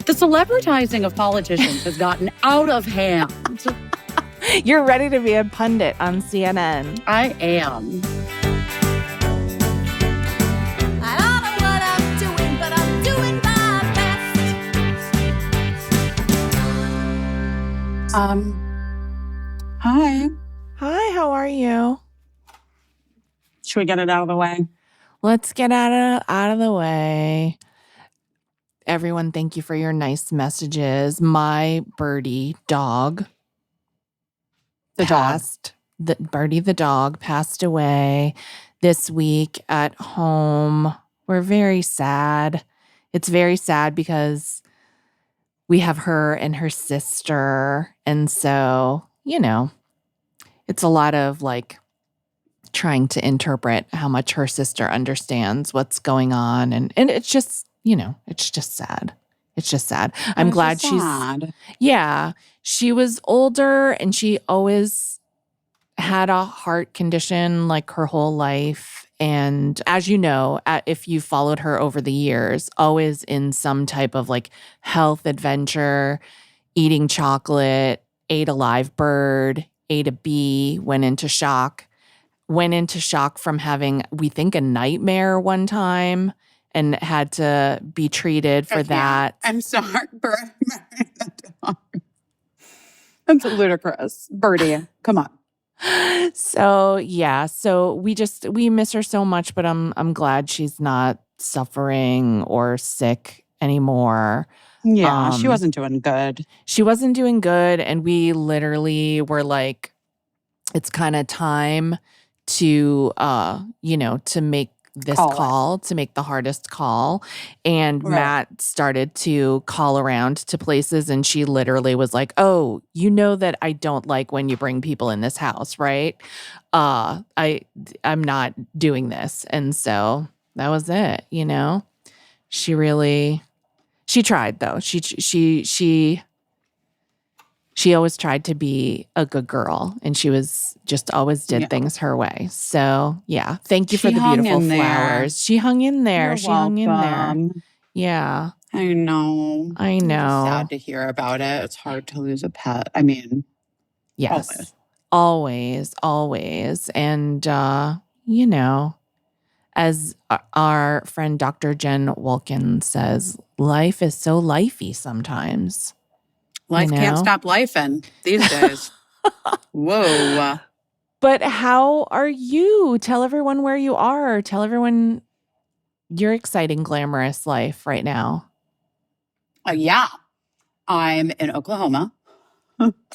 The celebretizing of politicians has gotten out of hand. You're ready to be a pundit on CNN. I am. I don't know what I'm doing, but I'm doing my best. Hi. Hi, how are you? Should we get it out of the way? Let's get out of the way. Everyone, thank you for your nice messages. My birdie dog Birdie the dog passed away this week at home. We're very sad. It's very sad because we have her and her sister. And so, it's a lot of trying to interpret how much her sister understands what's going on. And it's just, it's just sad. It's just sad. I'm glad she was older and she always had a heart condition her whole life. And as you know, if you followed her over the years, always in some type of health adventure, eating chocolate, ate a live bird, ate a bee, went into shock from having, we think, a nightmare one time and had to be treated for that. I'm sorry, That's ludicrous. Birdie, come on. So we miss her so much, but I'm glad she's not suffering or sick anymore. Yeah, she wasn't doing good. She wasn't doing good, and we literally were like, it's kind of time to to make this call, to make the hardest call. And right. Matt started to call around to places, and she literally was like, oh, you know that I don't like when you bring people in this house, right? I'm not doing this. And so that was it, She tried, though. She always tried to be a good girl, and she was just always did things her way. So, yeah. Thank you for the beautiful flowers. She hung in there. Hung in there. Yeah. I know. It's sad to hear about it. It's hard to lose a pet. I mean, yes. Always. And, as our friend Dr. Jen Wolkin says, life is so lifey sometimes. Life can't stop lifing these days. Whoa. But how are you? Tell everyone where you are. Tell everyone your exciting, glamorous life right now. Yeah. I'm in Oklahoma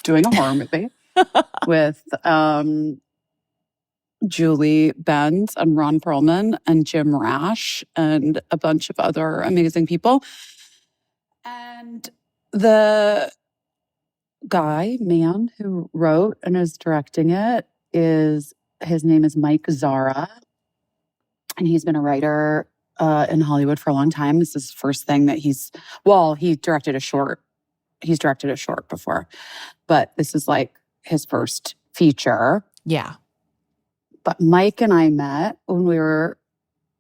doing a horror movie with Julie Benz and Ron Perlman and Jim Rash and a bunch of other amazing people. And the man who wrote and is directing it his name is Mike Zara. And he's been a writer in Hollywood for a long time. This is his first thing that he directed a short. He's directed a short before, but this is his first feature. Yeah. But Mike and I met when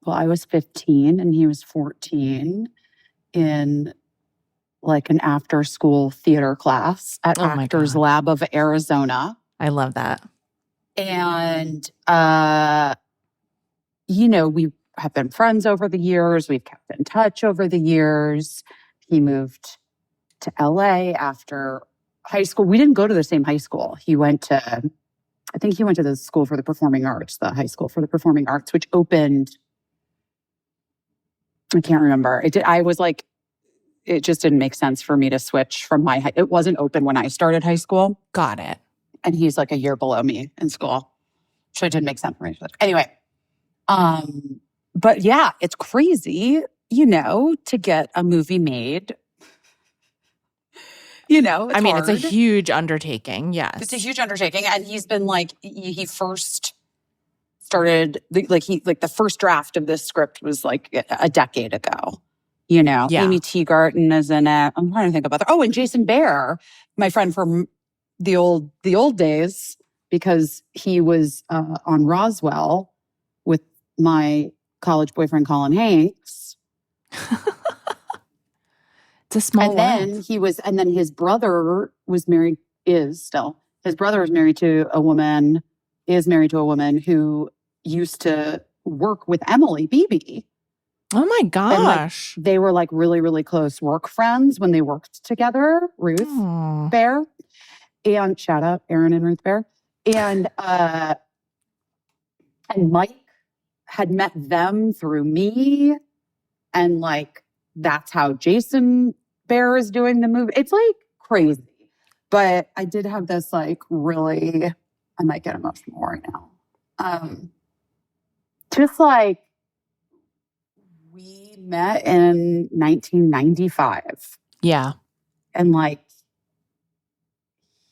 I was 15 and he was 14 in an after-school theater class at Actors Lab of Arizona. I love that. And, we have been friends over the years. We've kept in touch over the years. He moved to LA after high school. We didn't go to the same high school. He went to the School for the Performing Arts, the High School for the Performing Arts, which opened, I can't remember. It just didn't make sense for me to switch from it wasn't open when I started high school. Got it. And he's a year below me in school. So it didn't make sense for me. Anyway, but yeah, it's crazy, to get a movie made. It's hard. It's a huge undertaking. Yes. It's a huge undertaking. And he's been he first started, the first draft of this script was a decade ago. Yeah. Amy Teagarden is in it. I'm trying to think about that. Oh, and Jason Bear, my friend from the old days, because he was on Roswell with my college boyfriend, Colin Hanks. It's a small And world. then his brother was married, his brother is married to a woman who used to work with Emily Beebe. Oh my And gosh. they were really, really close work friends when they worked together, Ruth Bear. And shout out Aaron and Ruth Bear. And Mike had met them through me. And that's how Jason Bear is doing the movie. It's crazy. But I did have this really, I might get emotional right now. Just we met in 1995. Yeah. And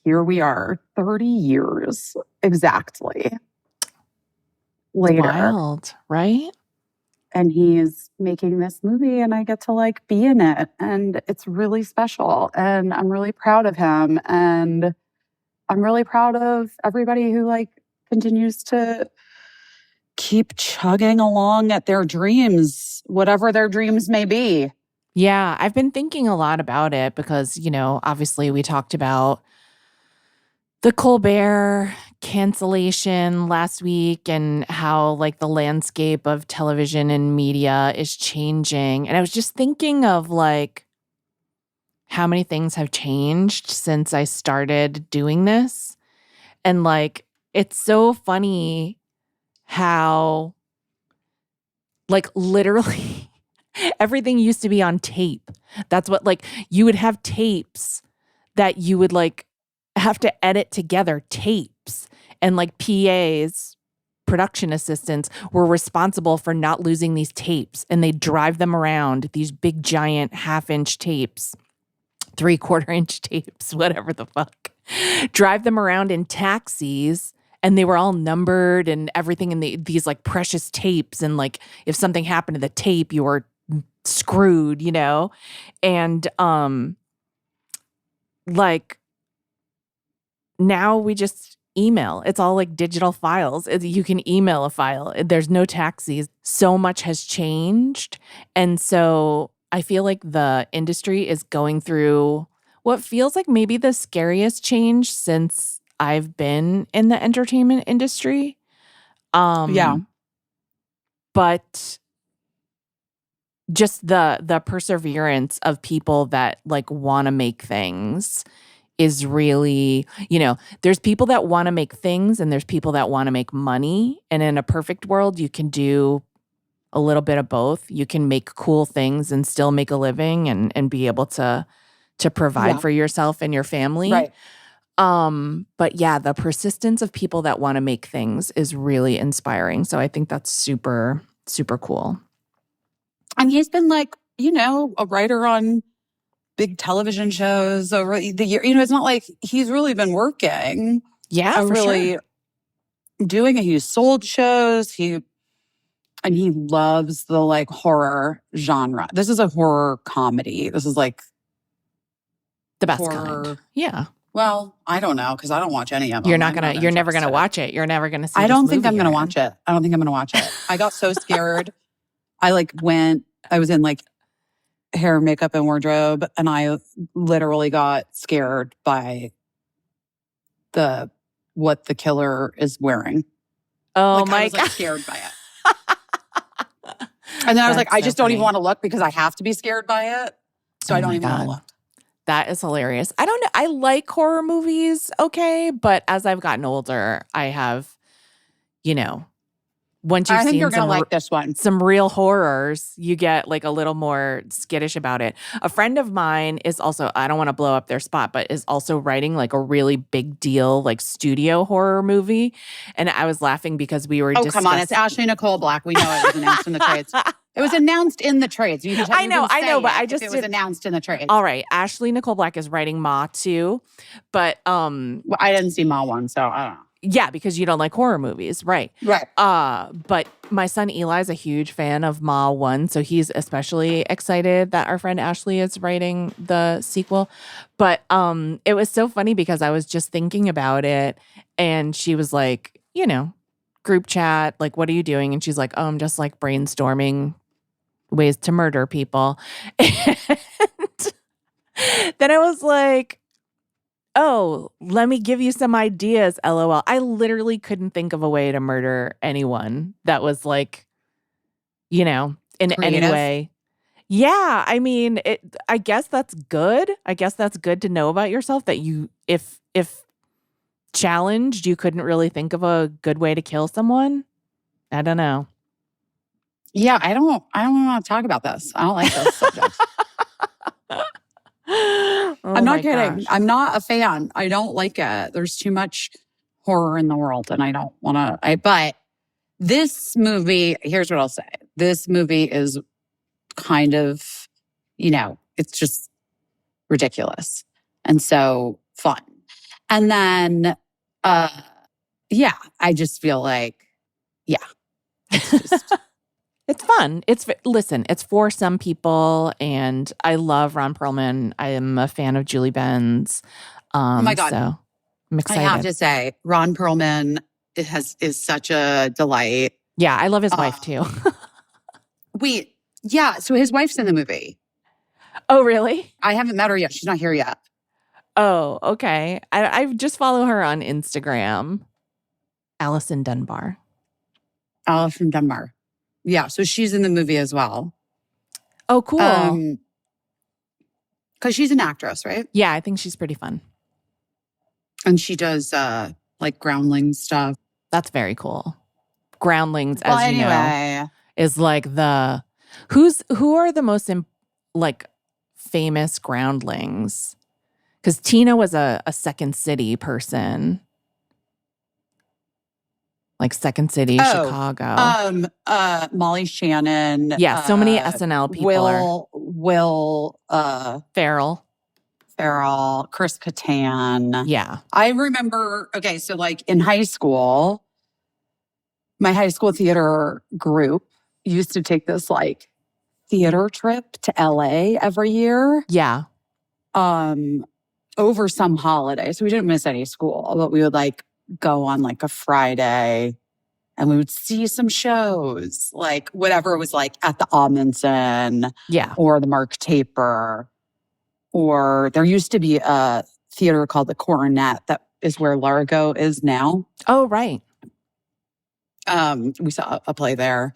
here we are 30 years exactly later. Wild, right? And he's making this movie and I get to be in it. And it's really special. And I'm really proud of him. And I'm really proud of everybody who continues to keep chugging along at their dreams, whatever their dreams may be. Yeah, I've been thinking a lot about it because, obviously we talked about the Colbert cancellation last week and how the landscape of television and media is changing. And I was just thinking of how many things have changed since I started doing this. And it's so funny how literally everything used to be on tape. That's what you would have tapes that you would have to edit together, tapes, and PAs, production assistants, were responsible for not losing these tapes, and they drive them around, these big giant 1/2-inch tapes, 3/4-inch tapes, whatever the fuck, drive them around in taxis, and they were all numbered and everything in these precious tapes, and if something happened to the tape, you were screwed, and now we just email. It's all digital files. You can email a file. There's no taxis. So much has changed. And so I feel like the industry is going through what feels like maybe the scariest change since I've been in the entertainment industry. Yeah. But just the perseverance of people that want to make things is really, there's people that want to make things and there's people that want to make money. And in a perfect world, you can do a little bit of both. You can make cool things and still make a living and be able to provide for yourself and your family. Right. But yeah, the persistence of people that want to make things is really inspiring. So I think that's super, super cool. And he's been a writer on big television shows over the year. It's not he's really been working. Yeah, for sure. Doing it. He's sold shows. He loves the horror genre. This is a horror comedy. This is the best horror. kind. Yeah. Well, I don't know because I don't watch any of them. You're never gonna watch it. You're never gonna see. I don't think I'm gonna watch it. I don't think I'm gonna watch it. I got so scared. I was in hair, makeup, and wardrobe, and I literally got scared by what the killer is wearing. Oh my God. I was scared by it. And then I was I just don't even want to look because I have to be scared by it. So I don't even want to look. That is hilarious. I don't know. I like horror movies, okay, but as I've gotten older, I have, once you've seen you're gonna like this one. Some real horrors, you get a little more skittish about it. A friend of mine is also, I don't want to blow up their spot, but is also writing a really big deal studio horror movie. And I was laughing because we were come on, it's Ashley Nicole Black. We know it was announced in the trades. It was announced in the trades. I know, but I just it was announced in the trades. All right, Ashley Nicole Black is writing Ma 2, but well, I didn't see Ma 1, so I don't know. Yeah, because you don't like horror movies, right? Right. But my son Eli's a huge fan of Ma 1, so he's especially excited that our friend Ashley is writing the sequel. But it was so funny because I was just thinking about it, and she was like, group chat, what are you doing? And she's like, oh, I'm just brainstorming ways to murder people. And Then I was like, oh, let me give you some ideas, LOL. I literally couldn't think of a way to murder anyone that was like, in any Creative. way. Yeah, I mean, I guess that's good. I guess that's good to know about yourself that you, if challenged, you couldn't really think of a good way to kill someone. I don't know. Yeah, I don't want to talk about this. I don't like this subject. I'm not kidding. Gosh. I'm not a fan. I don't like it. There's too much horror in the world and I don't want to. But this movie, here's what I'll say. This movie is kind of, it's just ridiculous. And so fun. And then, I just feel like, it's just... It's fun. Listen, it's for some people, and I love Ron Perlman. I am a fan of Julie Benz. Oh my God. So I'm excited. I have to say, Ron Perlman is such a delight. Yeah, I love his wife too. Wait, yeah. So his wife's in the movie. Oh, really? I haven't met her yet. She's not here yet. Oh, okay. I just follow her on Instagram. Allison Dunbar. Alice from Denmark. Yeah, so she's in the movie as well. Oh, cool. Because she's an actress, right? Yeah, I think she's pretty fun. And she does like Groundlings stuff. That's very cool. Groundlings, Well, as you know, is like who are the most famous Groundlings? Because Tina was a Second City person. Like Second City, Chicago. Molly Shannon. Yeah, so many SNL people Will Ferrell, Chris Kattan. Yeah. I remember, okay, so like in high school, my high school theater group used to take this like theater trip to LA every year. Yeah. Over some holiday. So we didn't miss any school, but we would like go on like a Friday and we would see some shows, like whatever was like at the Amundsen, or the Mark Taper, or there used to be a theater called the Coronet that is where Largo is now. Oh, right. We saw a play there.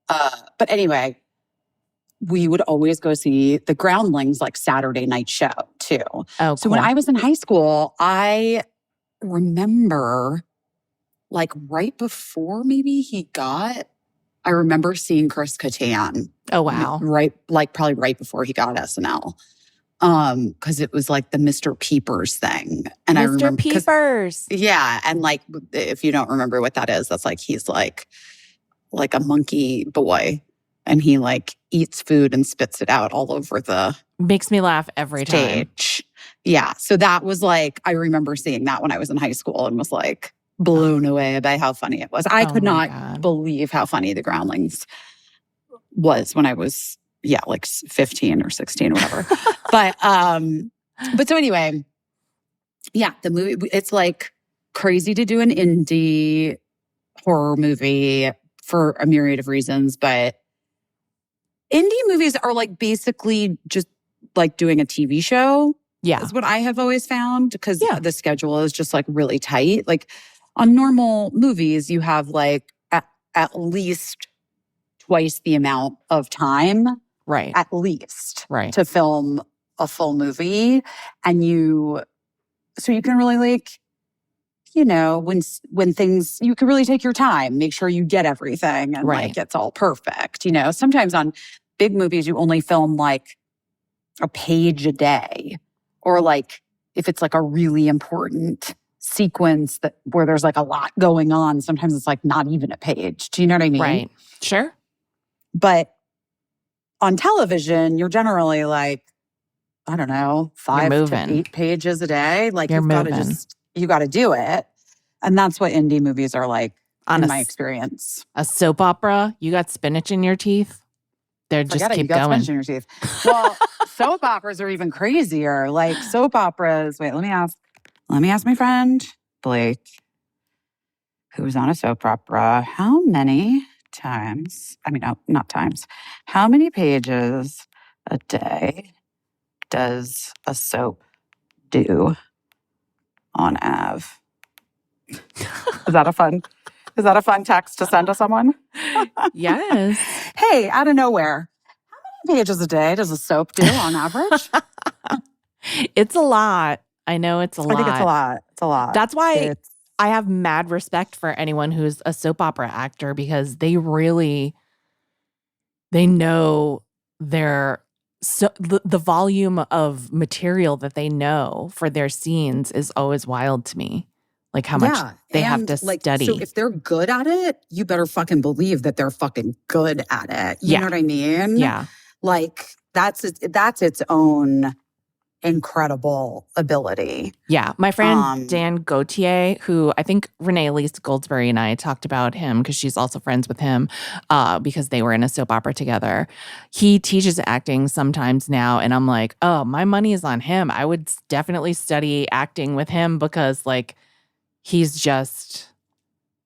But anyway, we would always go see the Groundlings like Saturday night show too. Oh, cool. So when I was in high school, I remember like right before maybe I remember seeing Chris Kattan. Oh, wow. Right, like probably right before he got SNL. Because it was like the Mr. Peepers thing. And Mr. I remember Peepers. Yeah. And like, if you don't remember what that is, that's like, he's like a monkey boy. And he like eats food and spits it out all over the Makes me laugh every stage. Yeah. So that was like, I remember seeing that when I was in high school and was like blown away by how funny it was. I could not believe how funny the Groundlings was when I was, like 15 or 16 or whatever. but so anyway, yeah, the movie, it's like crazy to do an indie horror movie for a myriad of reasons, but indie movies are like basically just like doing a TV show. Yeah. Is what I have always found, because the schedule is just like really tight. Like on normal movies, you have like at least twice the amount of time. Right. At least. Right. To film a full movie. And so you can really like, when things, you can really take your time, make sure you get everything and like it's all perfect. Sometimes on big movies, you only film like a page a day, or like if it's like a really important sequence where there's like a lot going on, sometimes it's like not even a page. Do you know what I mean? Right. Sure. But on television, you're generally like, I don't know, 5 to 8 pages a day. Like you got to do it. And that's what indie movies are like, in my experience. A soap opera, you got spinach in your teeth. They're just keep you got going. Spinach in your teeth. Well, soap operas are even crazier. Like soap operas. Wait, let me ask my friend Blake, who was on a soap opera, how many times? I mean, no, not times. How many pages a day does a soap do on Av? Is that a fun text to send to someone? Yes. Hey, out of nowhere, how many pages a day does a soap do on average? It's a lot. I know it's a lot. I think it's a lot. It's a lot. That's why I have mad respect for anyone who's a soap opera actor, because they know the volume of material that they know for their scenes is always wild to me. Like how much they have to study. So if they're good at it, you better fucking believe that they're fucking good at it. You know what I mean? Yeah. Like that's its own incredible ability. Yeah. My friend Dan Gauthier, who I think Renee Elise Goldsberry and I talked about him because she's also friends with him because they were in a soap opera together. He teaches acting sometimes now, and I'm like, oh, my money is on him. I would definitely study acting with him because like he's just,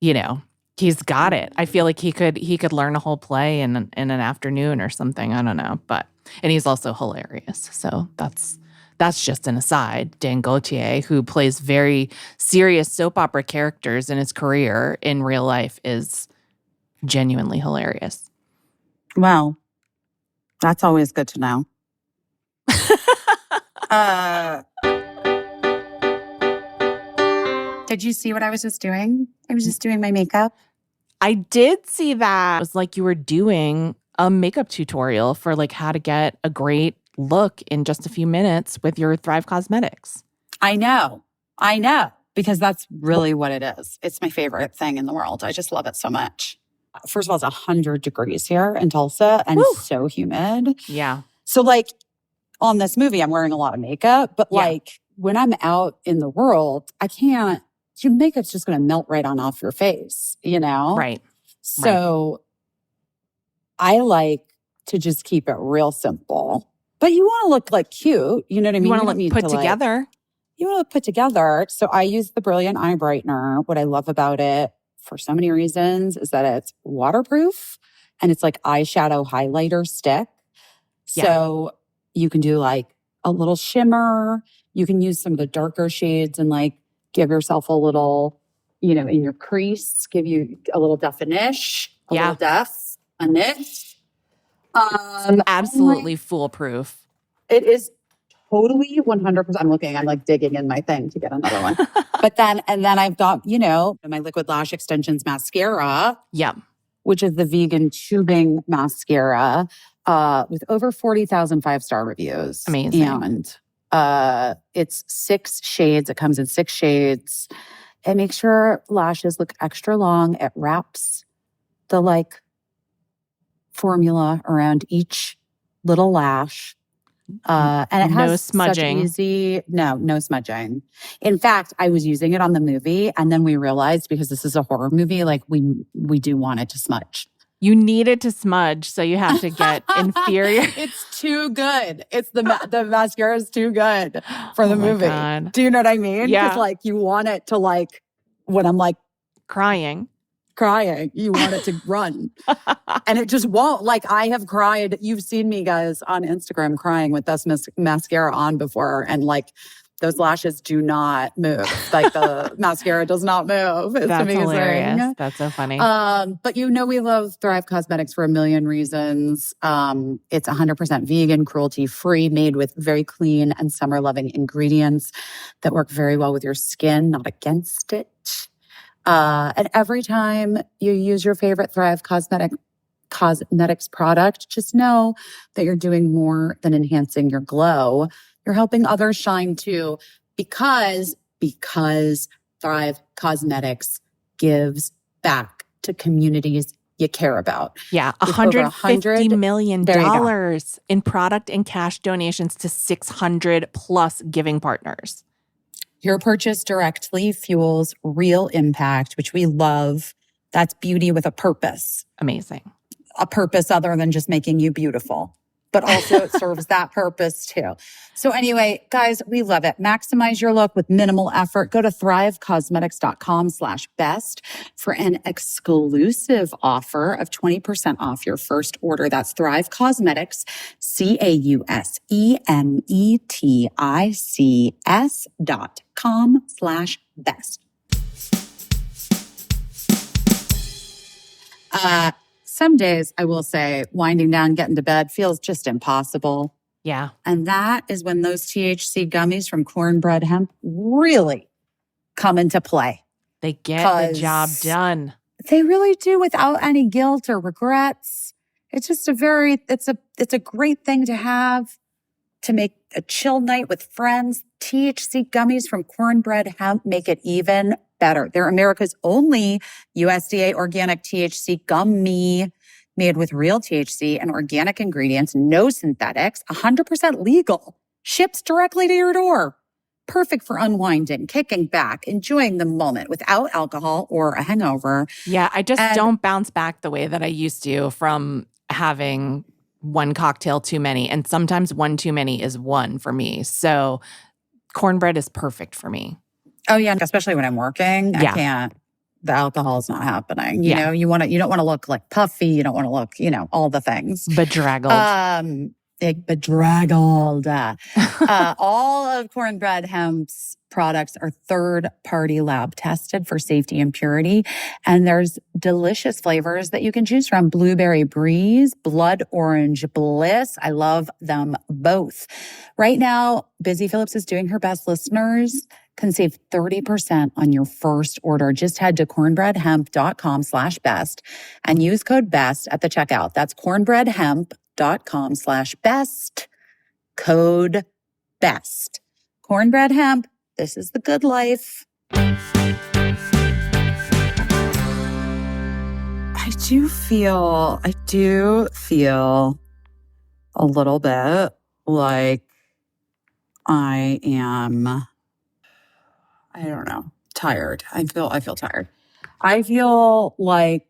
he's got it. I feel like he could learn a whole play in an afternoon or something. I don't know. And he's also hilarious. So that's just an aside. Dan Gauthier, who plays very serious soap opera characters in his career in real life, is genuinely hilarious. Well, that's always good to know. Did you see what I was just doing? I was just doing my makeup. I did see that. It was like you were doing a makeup tutorial for like how to get a great look in just a few minutes with your Thrive Cosmetics. I know. Because that's really what it is. It's my favorite thing in the world. I just love it so much. First of all, it's 100 degrees here in Tulsa and so humid. Yeah. So like on this movie, I'm wearing a lot of makeup, but like when I'm out in the world, your makeup's just going to melt right on off your face, Right. So I like to just keep it real simple. But you want to look like cute. You know what I mean? You want to look put together. You want to look put together. So I use the Brilliant Eye Brightener. What I love about it for so many reasons is that it's waterproof and it's like eyeshadow highlighter stick. So you can do like a little shimmer. You can use some of the darker shades and like give yourself a little, in your crease, give you a little definition, a little def, a niche. Absolutely foolproof. It is totally 100%. I'm like digging in my thing to get another one. But then I've got, my Liquid Lash Extensions mascara. Yeah. Which is the vegan tubing mascara with over 40,000 5-star reviews. Amazing. And it's 6 shades. It comes in 6 shades. It makes your lashes look extra long. It wraps the like formula around each little lash. And it has no smudging. No smudging. In fact, I was using it on the movie and then we realized because this is a horror movie, like we do want it to smudge. You need it to smudge, so you have to get inferior. It's too good. It's the mascara is too good for the movie. God. Do you know what I mean? Yeah. Because like you want it to like when I'm like crying, you want it to run. And it just won't. Like I have cried. You've seen me guys on Instagram crying with this mascara on before. And like those lashes do not move. Like the mascara does not move. It's That's amazing. Hilarious. That's so funny. But we love Thrive Cosmetics for a million reasons. It's 100% vegan, cruelty-free, made with very clean and summer-loving ingredients that work very well with your skin, not against it. And every time you use your favorite Thrive Cosmetics product, just know that you're doing more than enhancing your glow. You're helping others shine too, because Thrive Cosmetics gives back to communities you care about. Yeah, $150 million in product and cash donations to 600 plus giving partners. Your purchase directly fuels real impact, which we love. That's beauty with a purpose. Amazing. A purpose other than just making you beautiful. but also it serves that purpose too. So anyway, guys, we love it. Maximize your look with minimal effort. Go to thrivecosmetics.com/best for an exclusive offer of 20% off your first order. That's Thrive Cosmetics, CAUSEMETICS.com/best. Some days I will say winding down, getting to bed feels just impossible. Yeah. And that is when those THC gummies from Cornbread Hemp really come into play. They get the job done. They really do without any guilt or regrets. It's just it's a great thing to have to make a chill night with friends. THC gummies from Cornbread Hemp make it even better. They're America's only USDA organic THC gummy made with real THC and organic ingredients, no synthetics, 100% legal, ships directly to your door. Perfect for unwinding, kicking back, enjoying the moment without alcohol or a hangover. Yeah, I just don't bounce back the way that I used to from having one cocktail too many. And sometimes one too many is one for me. So cornbread is perfect for me. Oh yeah, especially when I'm working, Yeah. I can't. The alcohol is not happening. You know, you don't want to look like puffy. You don't want to look, all the things. Bedraggled. Bedraggled. All of Cornbread Hemp's products are third-party lab tested for safety and purity. And there's delicious flavors that you can choose from. Blueberry Breeze, Blood Orange Bliss. I love them both. Right now, Busy Phillips is doing her best. Listeners can save 30% on your first order. Just head to cornbreadhemp.com/best and use code BEST at the checkout. That's cornbreadhemp.com/best. Code BEST. Cornbread Hemp. This is the good life. I do feel a little bit like I am, I don't know, tired. I feel tired. I feel like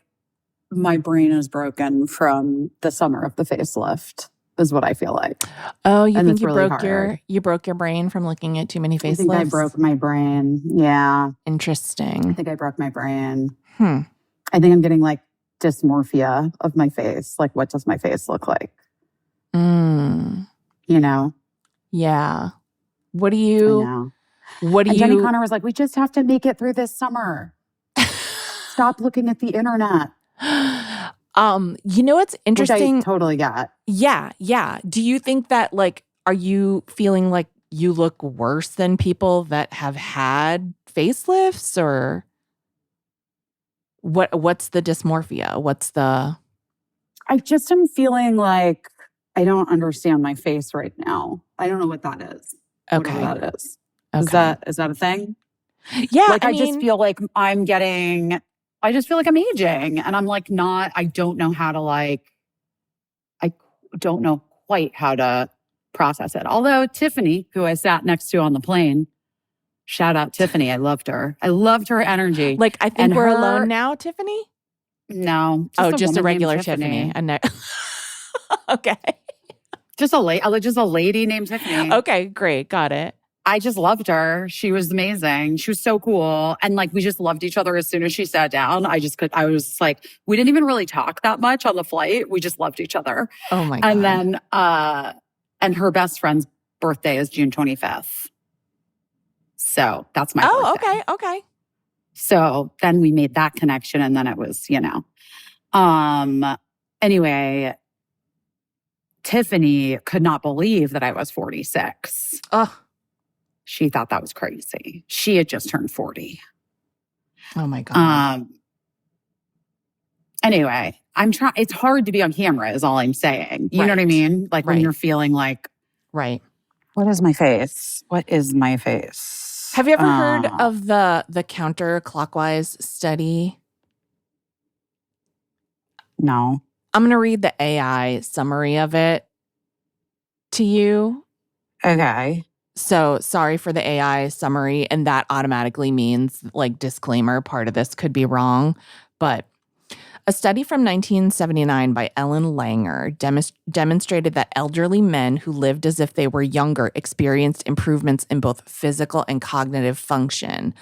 my brain is broken from the summer of the facelift, is what I feel like. Oh, you And think it's you really broke hard. your brain from looking at too many facelifts? I think I broke my brain. Yeah. I Interesting. think I broke my brain. Hmm. I think I'm getting like dysmorphia of my face. Like, what does my face look like? Mm. You know? Yeah. What do I you? know. What do And you? Jenny Connor was like, we just have to make it through this summer. Stop looking at the internet. What's interesting? Which I totally get. Yeah. Do you think that are you feeling like you look worse than people that have had facelifts, or what's the dysmorphia? I just am feeling like I don't understand my face right now. I don't know what that is. Okay. Whatever that is. Okay. Is that a thing? Yeah. Like, I just feel like I just feel like I'm aging, and I'm like I don't know how to I don't know quite how to process it. Although Tiffany, who I sat next to on the plane, shout out Tiffany. I loved her. I loved her energy. I think we're alone now, Tiffany? No. Just a woman regular named Tiffany. Okay. Just a lady named Tiffany. Okay, great. Got it. I just loved her. She was amazing. She was so cool. And we just loved each other as soon as she sat down. I was like, we didn't even really talk that much on the flight. We just loved each other. Oh my God. And then, and her best friend's birthday is June 25th. So that's my birthday. Okay. So then we made that connection, and then it was, anyway, Tiffany could not believe that I was 46. Oh. She thought that was crazy. She had just turned 40. Oh my God. Anyway, it's hard to be on camera is all I'm saying. You know what I mean? When you're feeling like, right. What is my face? What is my face? Have you ever heard of the counterclockwise study? No. I'm going to read the AI summary of it to you. Okay. So sorry for the AI summary, and that automatically means disclaimer, part of this could be wrong. But A study from 1979 by Ellen Langer demonstrated that elderly men who lived as if they were younger experienced improvements in both physical and cognitive function.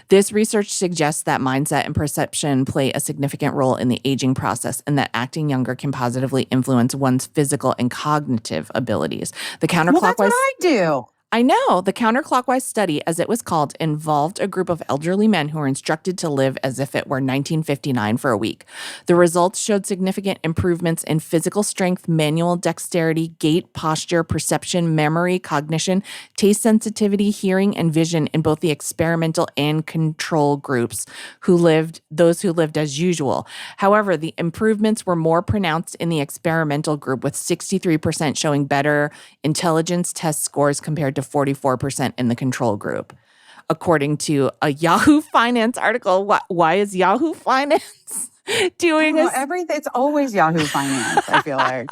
This research suggests that mindset and perception play a significant role in the aging process and that acting younger can positively influence one's physical and cognitive abilities. The counterclockwise— Well, that's what I do. I know. The counterclockwise study, as it was called, involved a group of elderly men who were instructed to live as if it were 1959 for a week. The results showed significant improvements in physical strength, manual dexterity, gait, posture, perception, memory, cognition, taste sensitivity, hearing, and vision in both the experimental and control groups those who lived as usual. However, the improvements were more pronounced in the experimental group, with 63% showing better intelligence test scores compared to 44% in the control group. According to a Yahoo Finance article, why is Yahoo Finance doing this? Everything. It's always Yahoo Finance, I feel like.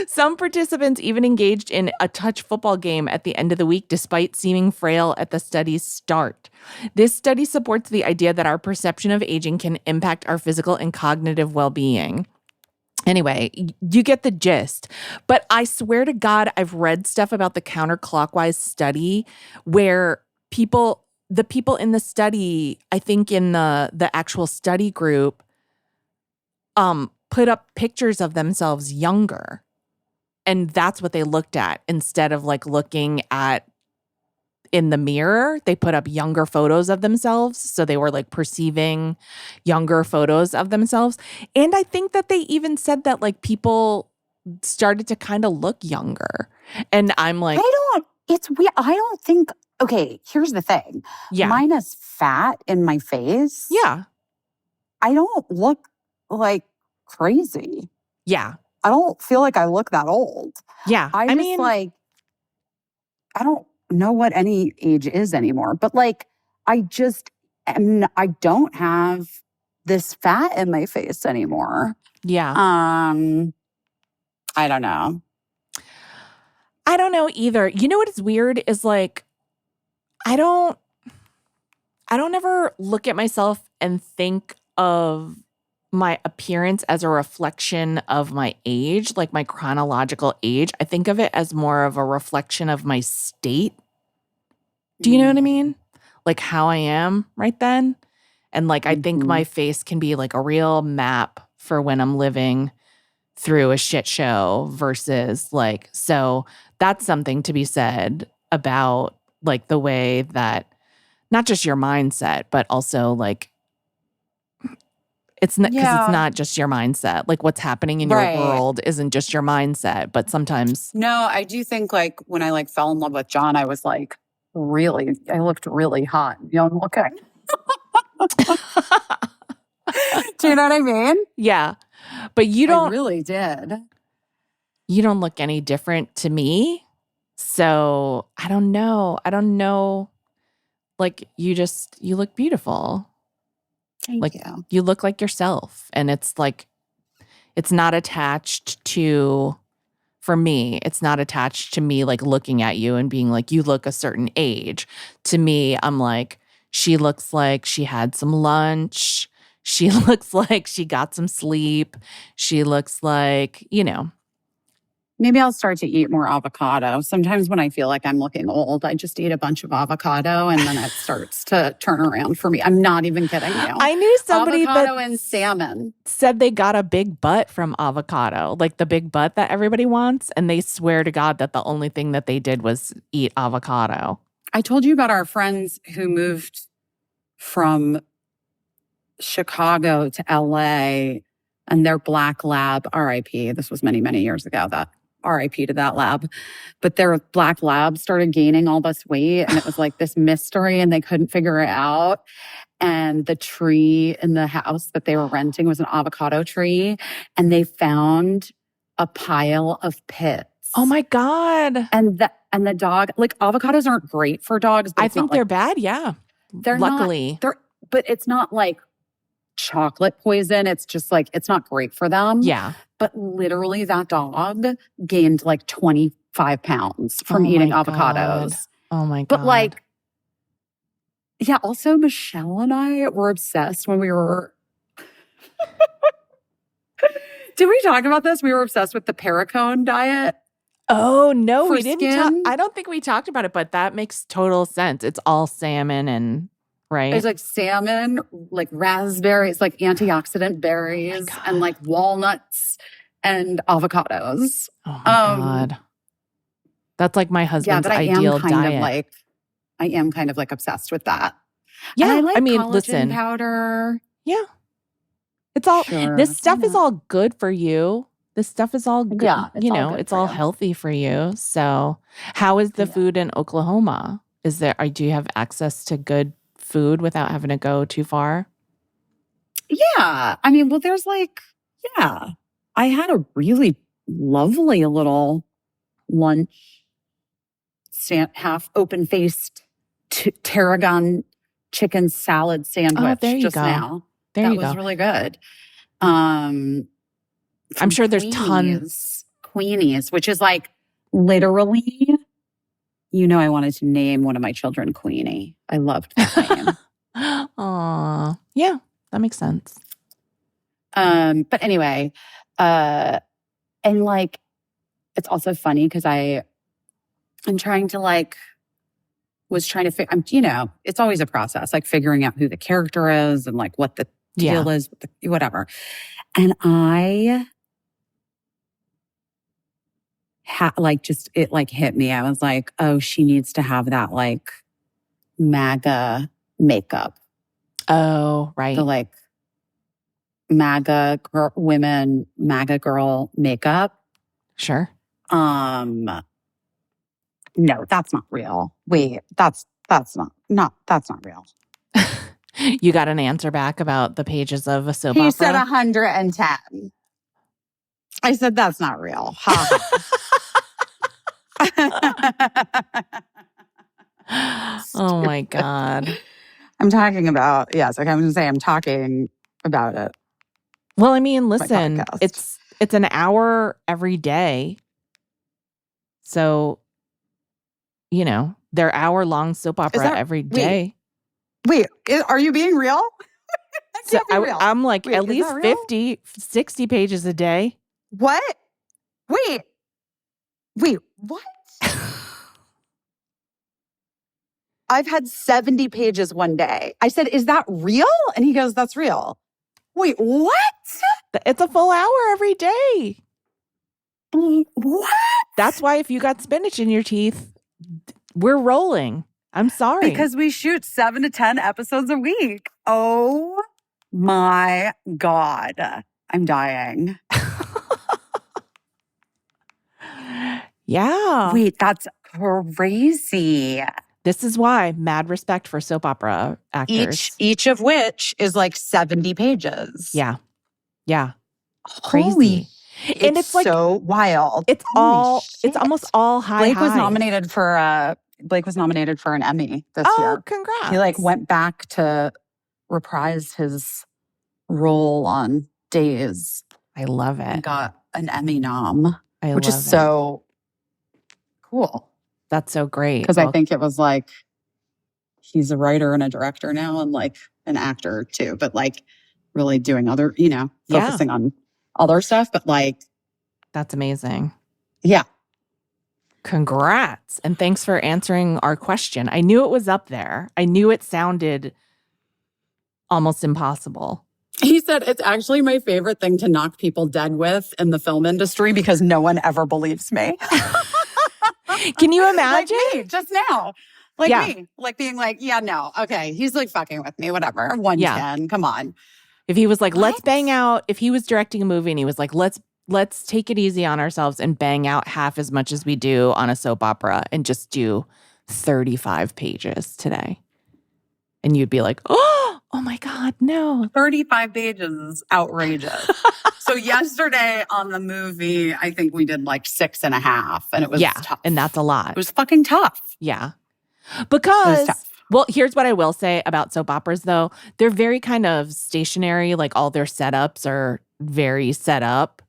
Some participants even engaged in a touch football game at the end of the week, despite seeming frail at the study's start. This study supports the idea that our perception of aging can impact our physical and cognitive well-being. Anyway, you get the gist. But I swear to God, I've read stuff about the counterclockwise study where the people in the study, I think in the actual study group, put up pictures of themselves younger. And that's what they looked at instead of like looking at in the mirror. They put up younger photos of themselves. So they were like perceiving younger photos of themselves. And I think that they even said that like people started to kind of look younger. And I'm like, It's weird. I don't think, okay, here's the thing. yeah. Mine is fat in my face. Yeah. I don't look like crazy. Yeah. I don't feel like I look that old. Yeah. I mean, like, I don't know what any age is anymore, but like, I don't have this fat in my face anymore. Yeah. I don't know. I don't know either. You know what is weird is like, I don't ever look at myself and think of my appearance as a reflection of my age, like my chronological age. I think of it as more of a reflection of my state. Do you know what I mean? Like how I am right then. And like, I think my face can be like a real map for when I'm living through a shit show versus like, so that's something to be said about like the way that not just your mindset, but also like, it's not because it's not just your mindset. Like what's happening in your world isn't just your mindset, but sometimes. No, I do think like when I like fell in love with John, I was like I looked really hot, young looking. Do you know what I mean? Yeah. But I really did. You don't look any different to me. So I don't know. Like you look beautiful. Thank you. You look like yourself. And it's like, it's not attached to, for me, it's not attached to me like looking at you and being like, you look a certain age. To me, I'm like, she looks like she had some lunch. She looks like she got some sleep. She looks like, you know. Maybe I'll start to eat more avocado. Sometimes when I feel like I'm looking old, I just eat a bunch of avocado and then it starts to turn around for me. I'm not even kidding you. I knew somebody avocado and salmon said they got a big butt from avocado, like the big butt that everybody wants. And they swear to God that the only thing that they did was eat avocado. I told you about our friends who moved from Chicago to LA and their black lab, RIP. This was many, many years ago, that RIP to that lab. But their black lab started gaining all this weight and it was like this mystery and they couldn't figure it out. And the tree in the house that they were renting was an avocado tree. And they found a pile of pits. Oh my God. And the dog, like avocados aren't great for dogs. But I think they're bad. Yeah. They're luckily. But it's not like chocolate poison. It's just like, it's not great for them. Yeah. But literally that dog gained like 25 pounds from eating avocados. Oh my God. But like, yeah, also Michelle and I were obsessed when we were Did we talk about this? We were obsessed with the Paracone diet. Oh, no, For we didn't talk. skin? I don't think we talked about it, but that makes total sense. It's all salmon and, right? It's like salmon, like raspberries, like antioxidant berries, and like walnuts and avocados. Oh my God. That's like my husband's ideal diet. I am kind of like obsessed with that. Yeah. And I like mean, collagen listen. powder. Yeah. It's all, Sure. this stuff is all good for you. This stuff is all good. Yeah, it's you all know, good it's for all you. healthy for you. So how is the food in Oklahoma? Do you have access to good food without having to go too far? Yeah. I mean, well, there's like, yeah. I had a really lovely little lunch, half open-faced tarragon chicken salad sandwich there you just go. now. There that you was go. really good. I'm sure there's Queenies, which is like literally, I wanted to name one of my children Queenie. I loved that name. Aw. Yeah, that makes sense. But anyway, and like, it's also funny because I'm trying to it's always a process, like figuring out who the character is and like what the deal is, with whatever. And I it hit me. I was like, oh, she needs to have that like MAGA makeup. Oh, right. The like MAGA girl makeup. Sure. No, that's not real. Wait, that's not real. You got an answer back about the pages of a soap opera? He said 110. I said, that's not real. Oh my God. I'm talking about it. Well, I mean, listen, it's an hour every day. So, they're hour-long soap opera every day. Wait, are you being real? That can't be real. I'm like, at least 50, 60 pages a day. What? Wait, what? I've had 70 pages one day. I said, is that real? And he goes, that's real. Wait, what? It's a full hour every day. What? That's why if you got spinach in your teeth, we're rolling. I'm sorry. Because we shoot 7 to 10 episodes a week. Oh my God. I'm dying. Yeah. Wait, that's crazy. This is why mad respect for soap opera actors. Each of which is like 70 pages. Yeah. Yeah. Crazy. And it's like so wild. It's almost all high. Blake was nominated for an Emmy this year. Oh, congrats. He went back to reprise his role on Days. I love it. And got an Emmy nom. Which is it. So cool. That's so great. Because I think it was like, he's a writer and a director now and like an actor too, but like really doing other, focusing on other stuff. But like, that's amazing. Yeah. Congrats. And thanks for answering our question. I knew it was up there. I knew it sounded almost impossible. He said, it's actually my favorite thing to knock people dead with in the film industry because no one ever believes me. Can you imagine? Like me, just now. Me. Like being like, yeah, no. Okay. He's like fucking with me, whatever. 110. Come on. If he was like, let's bang out. If he was directing a movie and he was like, let's take it easy on ourselves and bang out half as much as we do on a soap opera and just do 35 pages today. And you'd be like, oh my God, no. 35 pages is outrageous. So yesterday on the movie, I think we did like 6.5 and it was tough. And that's a lot. It was fucking tough. Yeah. Because, well, here's what I will say about soap operas though. They're very kind of stationary, like all their setups are very set up.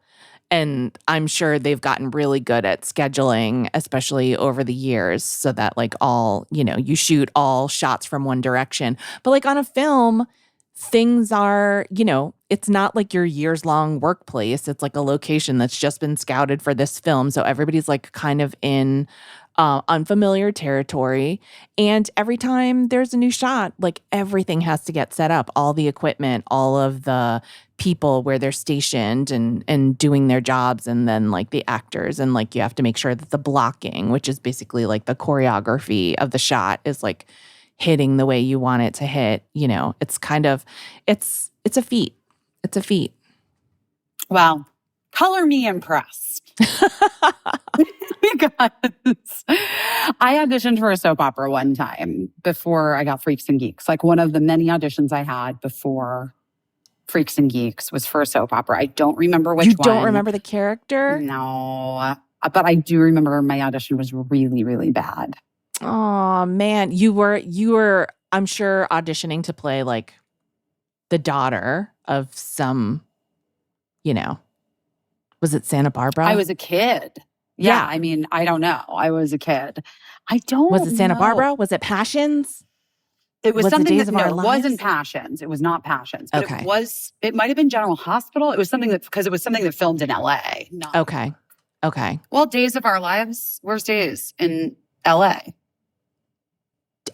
And I'm sure they've gotten really good at scheduling, especially over the years, so that like all, you shoot all shots from one direction. But like on a film, things are, it's not like your years-long workplace. It's like a location that's just been scouted for this film. So everybody's like kind of in unfamiliar territory. And every time there's a new shot, like everything has to get set up, all the equipment, all of the people where they're stationed and doing their jobs, and then like the actors, and like you have to make sure that the blocking, which is basically like the choreography of the shot, is like hitting the way you want it to hit. You know, it's kind of it's a feat. It's a feat. Well, color me impressed. Because I auditioned for a soap opera one time before I got Freaks and Geeks. Like one of the many auditions I had before Freaks and Geeks was for a soap opera. I don't remember which one. You don't remember the character? No. But I do remember my audition was really, really bad. Oh, man. You were, I'm sure, auditioning to play like the daughter of some, you know, was it Santa Barbara? I was a kid. Yeah. I mean, I don't know. I was a kid. I don't know. Was it Santa Barbara? Was it Passions? It was something that, no, it wasn't Passions. It was not Passions. But okay. It might have been General Hospital. It was something that, because it was something that filmed in LA. Okay. Well, Days of Our Lives, where's Days? In LA.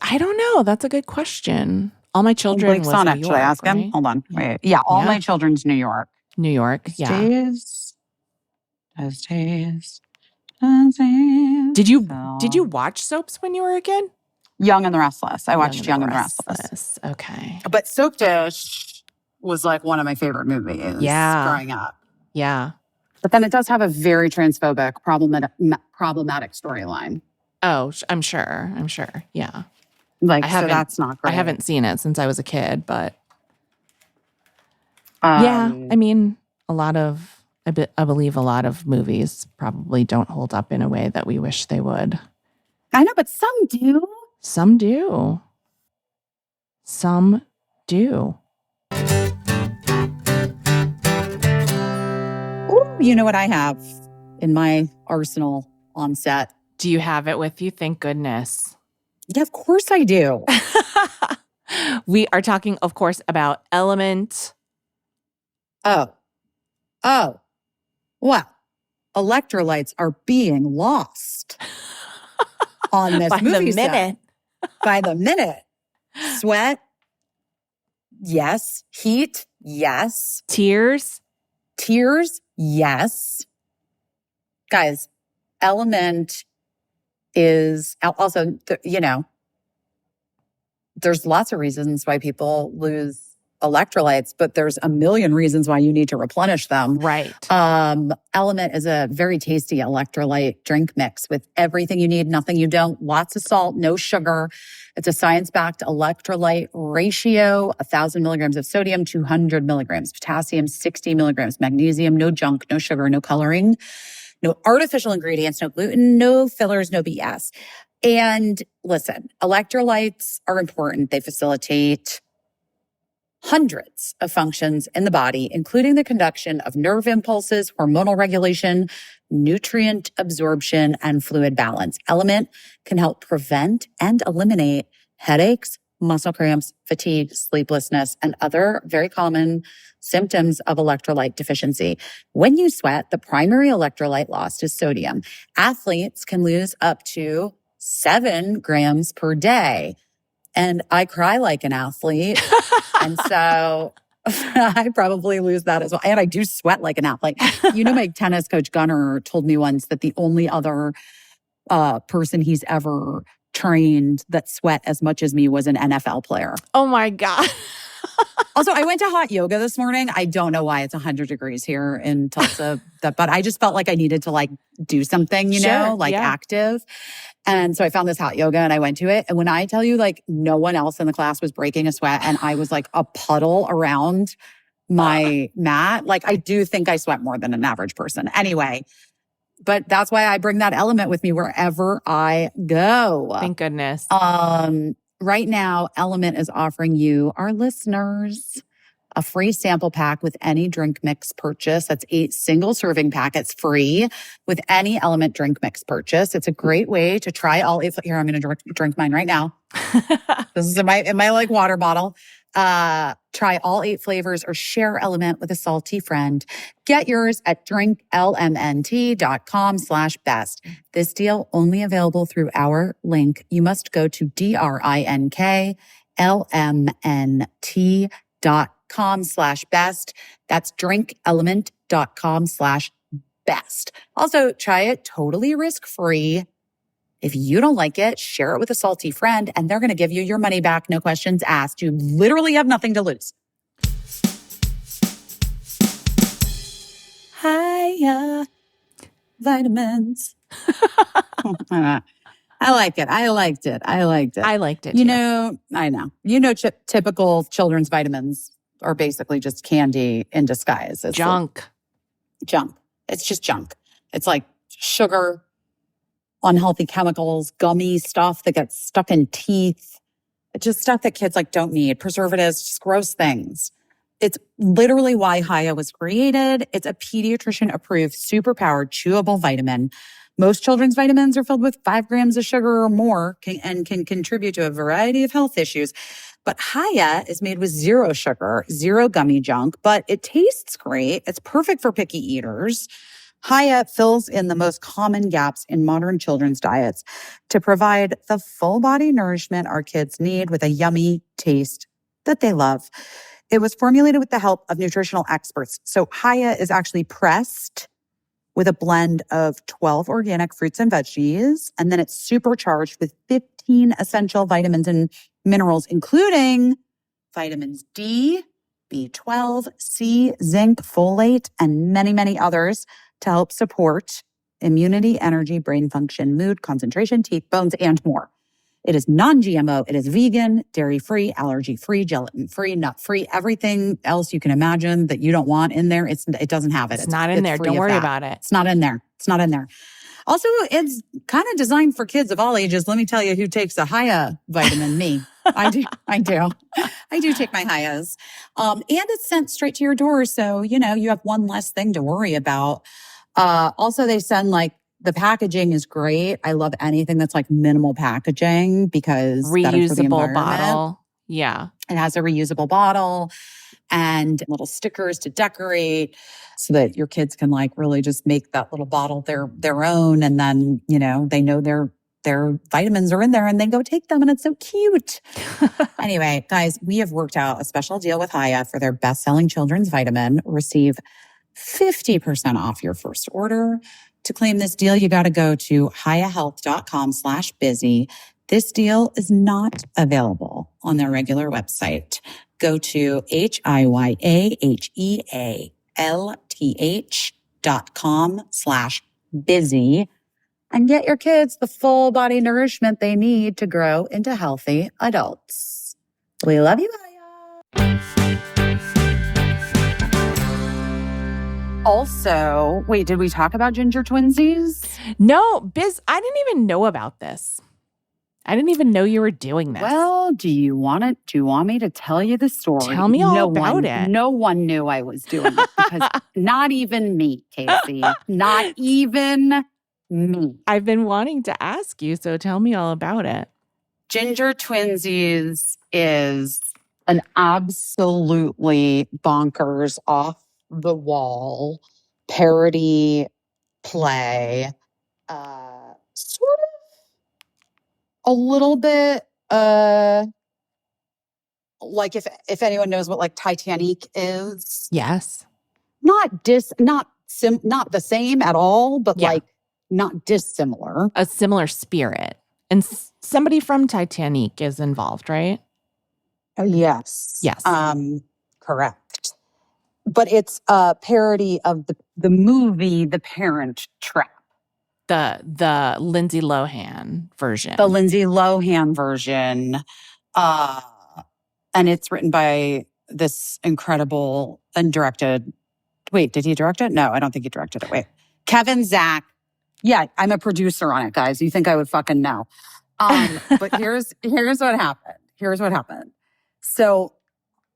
I don't know. That's a good question. All My Children Blake's was on, New actually. York, Ask him. right? Hold on. Wait. Yeah, All My Children's New York. New York, yeah. Days. Did you watch soaps when you were a kid? Young and the Restless. I watched Young and the Restless. Okay. But Soap Dish was like one of my favorite movies growing up. Yeah. But then it does have a very transphobic, problematic storyline. Oh, I'm sure. Yeah. Like, so that's not great. I haven't seen it since I was a kid, but yeah, I mean, I believe a lot of movies probably don't hold up in a way that we wish they would. I know, but some do. Some do. Ooh, you know what I have in my arsenal on set? Do you have it with you? Thank goodness. Yeah, of course I do. We are talking, of course, about Element. Oh. Well, electrolytes are being lost on this movie set. By the minute. Sweat, yes. Heat, yes. Tears, yes. Guys, Element is also, there's lots of reasons why people lose electrolytes, but there's a million reasons why you need to replenish them. Right. Element is a very tasty electrolyte drink mix with everything you need, nothing you don't, lots of salt, no sugar. It's a science-backed electrolyte ratio, 1,000 milligrams of sodium, 200 milligrams potassium, 60 milligrams magnesium, no junk, no sugar, no coloring, no artificial ingredients, no gluten, no fillers, no BS. And listen, electrolytes are important. They facilitate hundreds of functions in the body, including the conduction of nerve impulses, hormonal regulation, nutrient absorption, and fluid balance. Element can help prevent and eliminate headaches, muscle cramps, fatigue, sleeplessness, and other very common symptoms of electrolyte deficiency. When you sweat, the primary electrolyte lost is sodium. Athletes can lose up to 7 grams per day. And I cry like an athlete. And so I probably lose that as well. And I do sweat like an athlete. My tennis coach Gunnar told me once that the only other person he's ever trained that sweat as much as me was an NFL player. Oh my God. Also, I went to hot yoga this morning. I don't know why it's 100 degrees here in Tulsa, but I just felt like I needed to do something, active. And so I found this hot yoga and I went to it. And when I tell you, no one else in the class was breaking a sweat and I was like a puddle around my mat, I do think I sweat more than an average person. Anyway, but that's why I bring that Element with me wherever I go. Thank goodness. Right now, Element is offering you, our listeners, a free sample pack with any drink mix purchase. That's 8 single serving packets free with any Element drink mix purchase. It's a great way to try all. Here, I'm going to drink mine right now. This is in my water bottle. Try all 8 flavors or share Element with a salty friend. Get yours at drinklmnt.com/best. This deal only available through our link. You must go to drinklmnt.com/best. That's drinkelement.com/best. Also, try it totally risk-free. If you don't like it, share it with a salty friend, and they're going to give you your money back, no questions asked. You literally have nothing to lose. Hiya, vitamins. I like it. I liked it. I liked it. You know, I know. You know, typical children's vitamins are basically just candy in disguise. It's junk. Junk. It's just junk. It's like sugar, unhealthy chemicals, gummy stuff that gets stuck in teeth. It's just stuff that kids like don't need. Preservatives, just gross things. It's literally why Hiya was created. It's a pediatrician approved, superpowered, chewable vitamin. Most children's vitamins are filled with 5 grams of sugar or more and can contribute to a variety of health issues. But Hiya is made with 0 sugar, 0 gummy junk, but it tastes great. It's perfect for picky eaters. Hiya fills in the most common gaps in modern children's diets to provide the full body nourishment our kids need with a yummy taste that they love. It was formulated with the help of nutritional experts. So Hiya is actually pressed with a blend of 12 organic fruits and veggies, and then it's supercharged with 15 essential vitamins and minerals, including vitamins D, B12, C, zinc, folate, and many, many others to help support immunity, energy, brain function, mood, concentration, teeth, bones, and more. It is non-GMO. It is vegan, dairy-free, allergy-free, gelatin-free, nut-free, everything else you can imagine that you don't want in there. It doesn't have it. It's not in there. Don't worry about it. It's not in there. It's not in there. Also, it's kind of designed for kids of all ages. Let me tell you who takes a Hiya vitamin, me. I do. I do take my Hiyas. And it's sent straight to your door. So, you know, you have one less thing to worry about. Also, they send the packaging is great. I love anything that's like minimal packaging because reusable bottle. Yeah. It has a reusable bottle and little stickers to decorate so that your kids can really just make that little bottle their own. And then, you know, they know their vitamins are in there and they go take them and it's so cute. Anyway, guys, we have worked out a special deal with Hiya for their best-selling children's vitamin. Receive 50% off your first order. To claim this deal, you got to go to hiyahealth.com/busy. This deal is not available on their regular website. Go to hiyahealth.com/busy and get your kids the full body nourishment they need to grow into healthy adults. We love you, Hiya. Also, wait, did we talk about ginger twinsies? No, Biz, I didn't even know about this. I didn't even know you were doing this. Well, do you want me to tell you the story? Tell me all about it. No one knew I was doing it because not even me, Caissie. Not even me. I've been wanting to ask you, so tell me all about it. Ginger twinsies is an absolutely bonkers off the wall parody play, sort of a little bit like if anyone knows what Titanic is. Yes. Not the same at all, but not dissimilar. A similar spirit. And somebody from Titanic is involved, right? Yes. Yes. Correct. But it's a parody of the movie The Parent Trap. The Lindsay Lohan version. The Lindsay Lohan version. And it's written by this incredible and directed. Wait, did he direct it? No, I don't think he directed it. Wait. Kevin Zach. Yeah, I'm a producer on it, guys. You think I would fucking know. But here's what happened. Here's what happened. So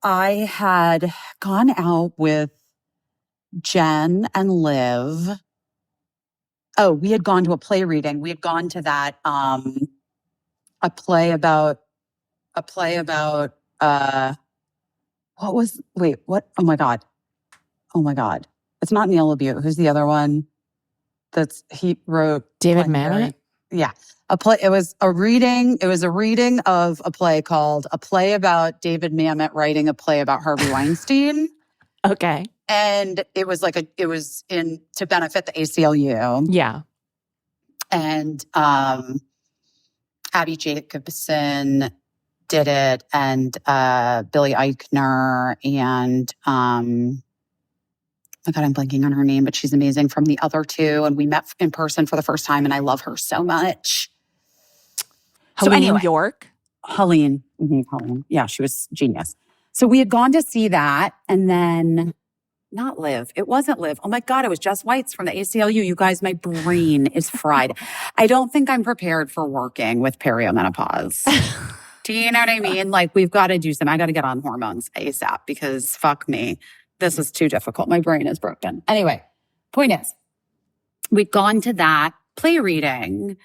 I had gone out with Jen and Liv. Oh, we had gone to a play reading. We had gone to that a play about what? Oh my God. It's not Neil LaBute. Who's the other one? He wrote David Mamet? Yeah. It was a reading of a play called A Play About David Mamet Writing a Play About Harvey Weinstein. Okay. And it was to benefit the ACLU. Yeah. And Abby Jacobson did it, and Billy Eichner, and oh my God, I'm blanking on her name, but she's amazing from the other two. And we met in person for the first time, and I love her so much. Helene York? Helene. Helene. Yeah, she was genius. So we had gone to see that, and then not Liv. It wasn't Liv. Oh my God, it was Jess White's from the ACLU. You guys, my brain is fried. I don't think I'm prepared for working with perimenopause. Do you know what I mean? Like, we've got to do something. I got to get on hormones ASAP because fuck me. This is too difficult. My brain is broken. Anyway, point is, we'd gone to that play reading,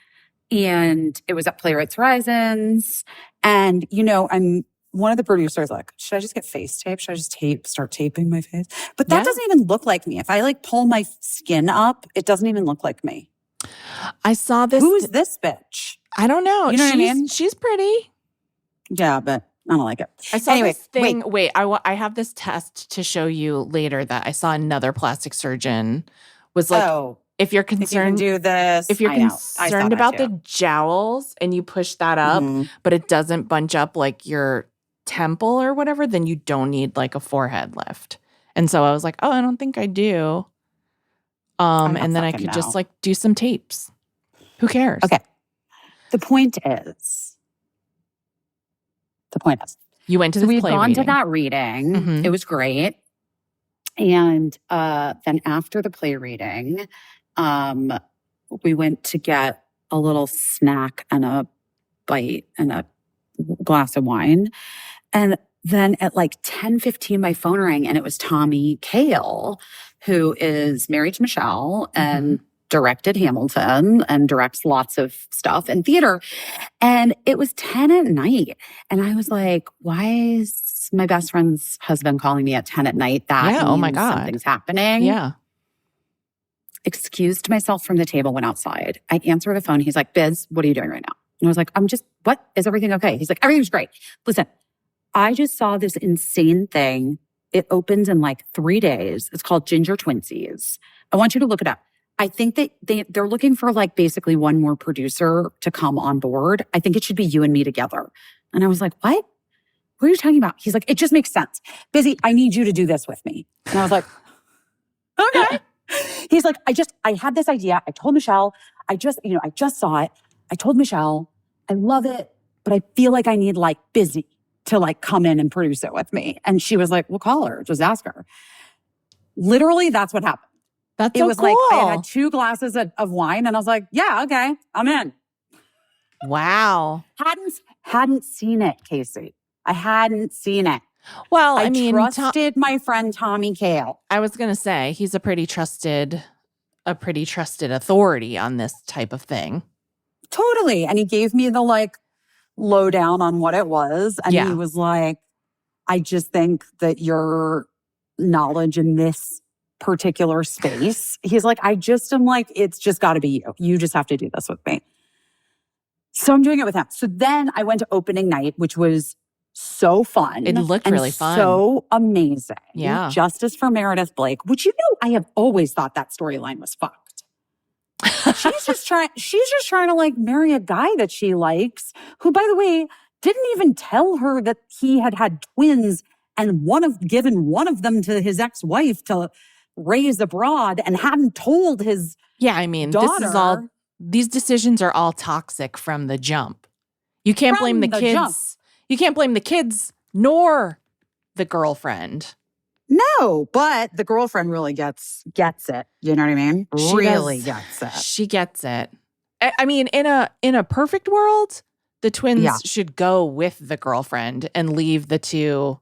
and it was at Playwrights Horizons. And, I'm one of the producers like, should I just get face tape? Should I just start taping my face? But that doesn't even look like me. If I pull my skin up, it doesn't even look like me. I saw this. Who's this bitch? I don't know. You know what I mean? She's pretty. Yeah, but I don't like it. I saw this thing. Wait, I have this test to show you later that I saw another plastic surgeon was like, if you're concerned, if you're concerned about the jowls and you push that up, but it doesn't bunch up like your temple or whatever, then you don't need like a forehead lift. And so I was like, oh, I don't think I do. And then I could just like do some tapes. Who cares? Okay. The point is, you went to this play reading. We'd gone to that reading. Mm-hmm. It was great. And then after the play reading, we went to get a little snack and a bite and a glass of wine. And then at like 10:15, my phone rang, and it was Tommy Kail, who is married to Michelle and directed Hamilton and directs lots of stuff in theater. And it was 10 at night. And I was like, why is my best friend's husband calling me at 10 at night? That means oh my God. Something's happening. Yeah. Excused myself from the table, went outside. I answered the phone. He's like, Biz, what are you doing right now? And I was like, what? Is everything okay? He's like, everything's great. Listen, I just saw this insane thing. It opens in like 3 days. It's called Ginger Twinsies. I want you to look it up. I think that they're looking for like basically one more producer to come on board. I think it should be you and me together. And I was like, what? What are you talking about? He's like, it just makes sense. Busy, I need you to do this with me. And I was like, okay. He's like, I had this idea. I told Michelle, I just saw it. I told Michelle, I love it, but I feel like I need like Busy to like come in and produce it with me. And she was like, well, call her, just ask her. Literally, that's what happened. That's it so was cool. like I had 2 glasses of wine, and I was like, yeah, okay, I'm in. Wow. Hadn't seen it, Caissie. I hadn't seen it. Well, I trusted my friend Tommy Kail. I was going to say he's a pretty trusted authority on this type of thing. Totally. And he gave me the like lowdown on what it was. And he was like, I just think that your knowledge in this particular space, he's like, I just am like, it's just got to be you. You just have to do this with me. So I'm doing it with him. So then I went to opening night, which was so fun. It looked really fun. So amazing. Yeah. Justice for Meredith Blake, which, I have always thought that storyline was fucked. She's just trying to like marry a guy that she likes, who, by the way, didn't even tell her that he had twins and given one of them to his ex-wife to raise abroad, and hadn't told his daughter. These decisions are all toxic from the jump. You can't blame the kids. Jump. You can't blame the kids nor the girlfriend. No, but the girlfriend really gets it. You know what I mean? Really gets it. She gets it. I mean, in a perfect world, the twins should go with the girlfriend and leave the 2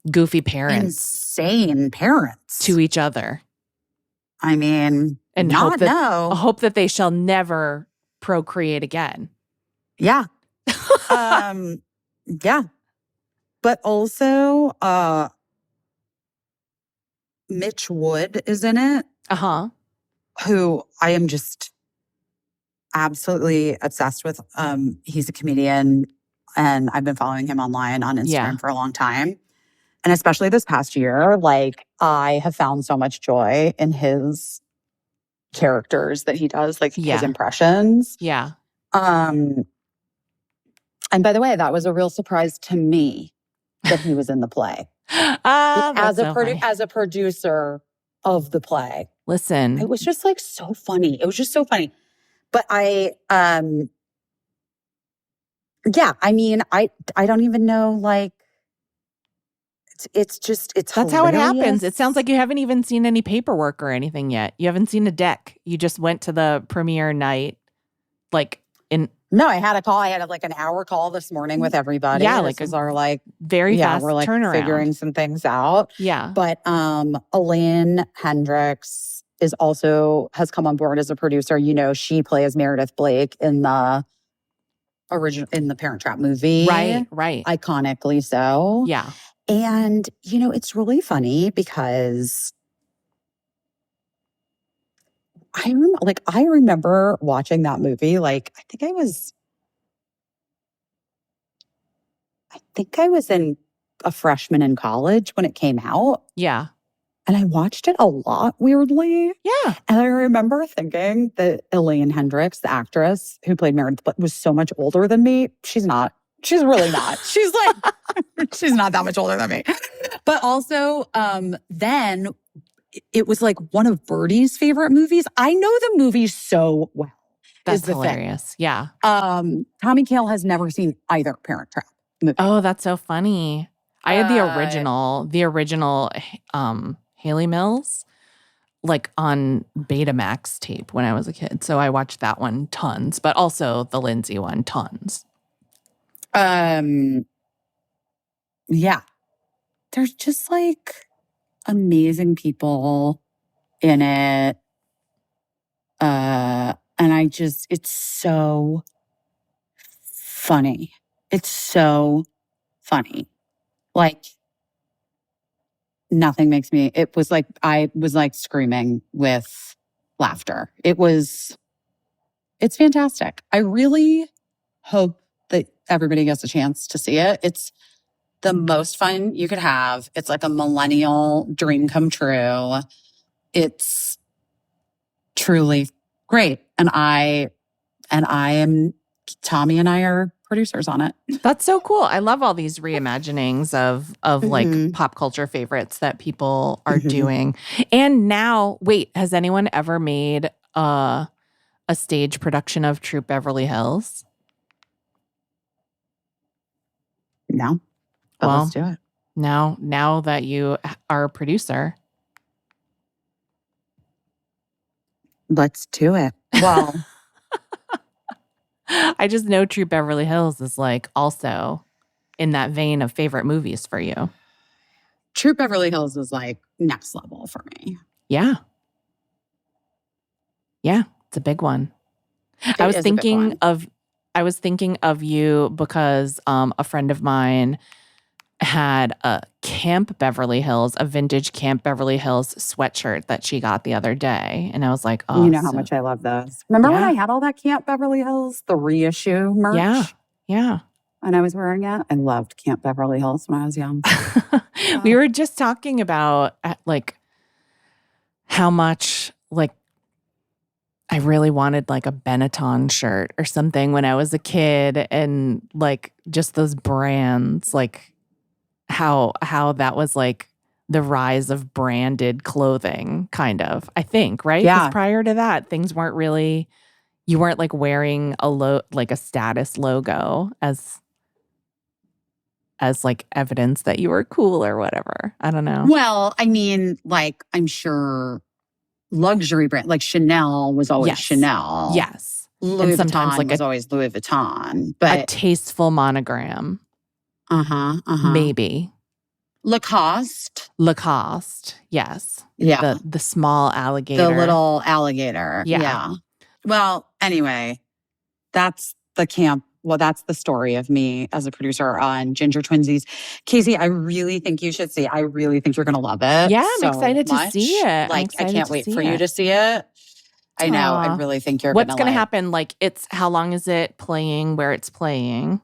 goofy parents, insane parents, to each other. I mean, and hope that they shall never procreate again. Yeah. Yeah. But also, Mitch Wood is in it. Uh-huh. Who I am just absolutely obsessed with. He's a comedian, and I've been following him online on Instagram for a long time. And especially this past year, like I have found so much joy in his characters that he does, like his impressions. Yeah. And by the way, that was a real surprise to me that he was in the play. As a producer of the play. Listen. It was just like so funny. It was just so funny. But I don't even know, like, it's That's hilarious. how it happens. It sounds like you haven't even seen any paperwork or anything yet. You haven't seen a deck. You just went to the premiere night, like No, I had a call. I had like an hour call this morning with everybody. Yeah, this is our like very fast we're like turnaround. Figuring some things out. Yeah. But Elaine Hendricks has come on board as a producer. You know, she plays Meredith Blake in the Parent Trap movie. Right. Iconically so. Yeah. And, you know, it's really funny because I remember watching that movie. Like, I think I was in a freshman in college when it came out. Yeah. And I watched it a lot, weirdly. Yeah. And I remember thinking that Elaine Hendricks, the actress who played Meredith, was so much older than me. She's not. She's really not. She's like, she's not that much older than me. But also, then it was like one of Birdie's favorite movies. I know the movie so well. That's hilarious. Yeah. Tommy Kail has never seen either Parent Trap movie. Oh, that's so funny. I had the original Haley Mills, like on Betamax tape when I was a kid. So I watched that one tons, but also the Lindsay one tons. Yeah. There's just like amazing people in it. And it's so funny. It's so funny. Like, nothing makes me, I was like screaming with laughter. It's fantastic. I really hope that everybody gets a chance to see it. It's the most fun you could have. It's like a millennial dream come true. It's truly great. And Tommy and I are producers on it. That's so cool. I love all these reimaginings of like pop culture favorites that people are doing. And now, wait, has anyone ever made a stage production of Troop Beverly Hills? No. But let's do it. Now that you are a producer. Let's do it. Well, I just know Troop Beverly Hills is like also in that vein of favorite movies for you. Troop Beverly Hills is like next level for me. Yeah. Yeah, it's a big one. I was thinking of you because a friend of mine had a vintage Camp Beverly Hills sweatshirt that she got the other day. And I was like, oh. You know how much I love those. Remember when I had all that Camp Beverly Hills, the reissue merch? Yeah. And I was wearing it. I loved Camp Beverly Hills when I was young. We were just talking about like how much like I really wanted like a Benetton shirt or something when I was a kid, and like just those brands, like how that was like the rise of branded clothing, kind of, I think, right? Yeah. Because prior to that, things weren't really, you weren't like wearing like a status logo as like evidence that you were cool or whatever. I don't know. Well, I mean, like, I'm sure luxury brand, like Chanel was always Chanel. Yes. Louis and sometimes Vuitton like was always Louis Vuitton. But a tasteful monogram. Maybe. Lacoste. Yes. Yeah. The small alligator. The little alligator. Yeah. Well, anyway, that's the Camp well, that's the story of me as a producer on Ginger Twinsies. Caissie, I really think you should see. I really think you're going to love it. Yeah, I'm excited to see it. Like, I can't wait for you to see it. I know. I really think you're going to What's going to happen? Like, how long is it playing, where it's playing?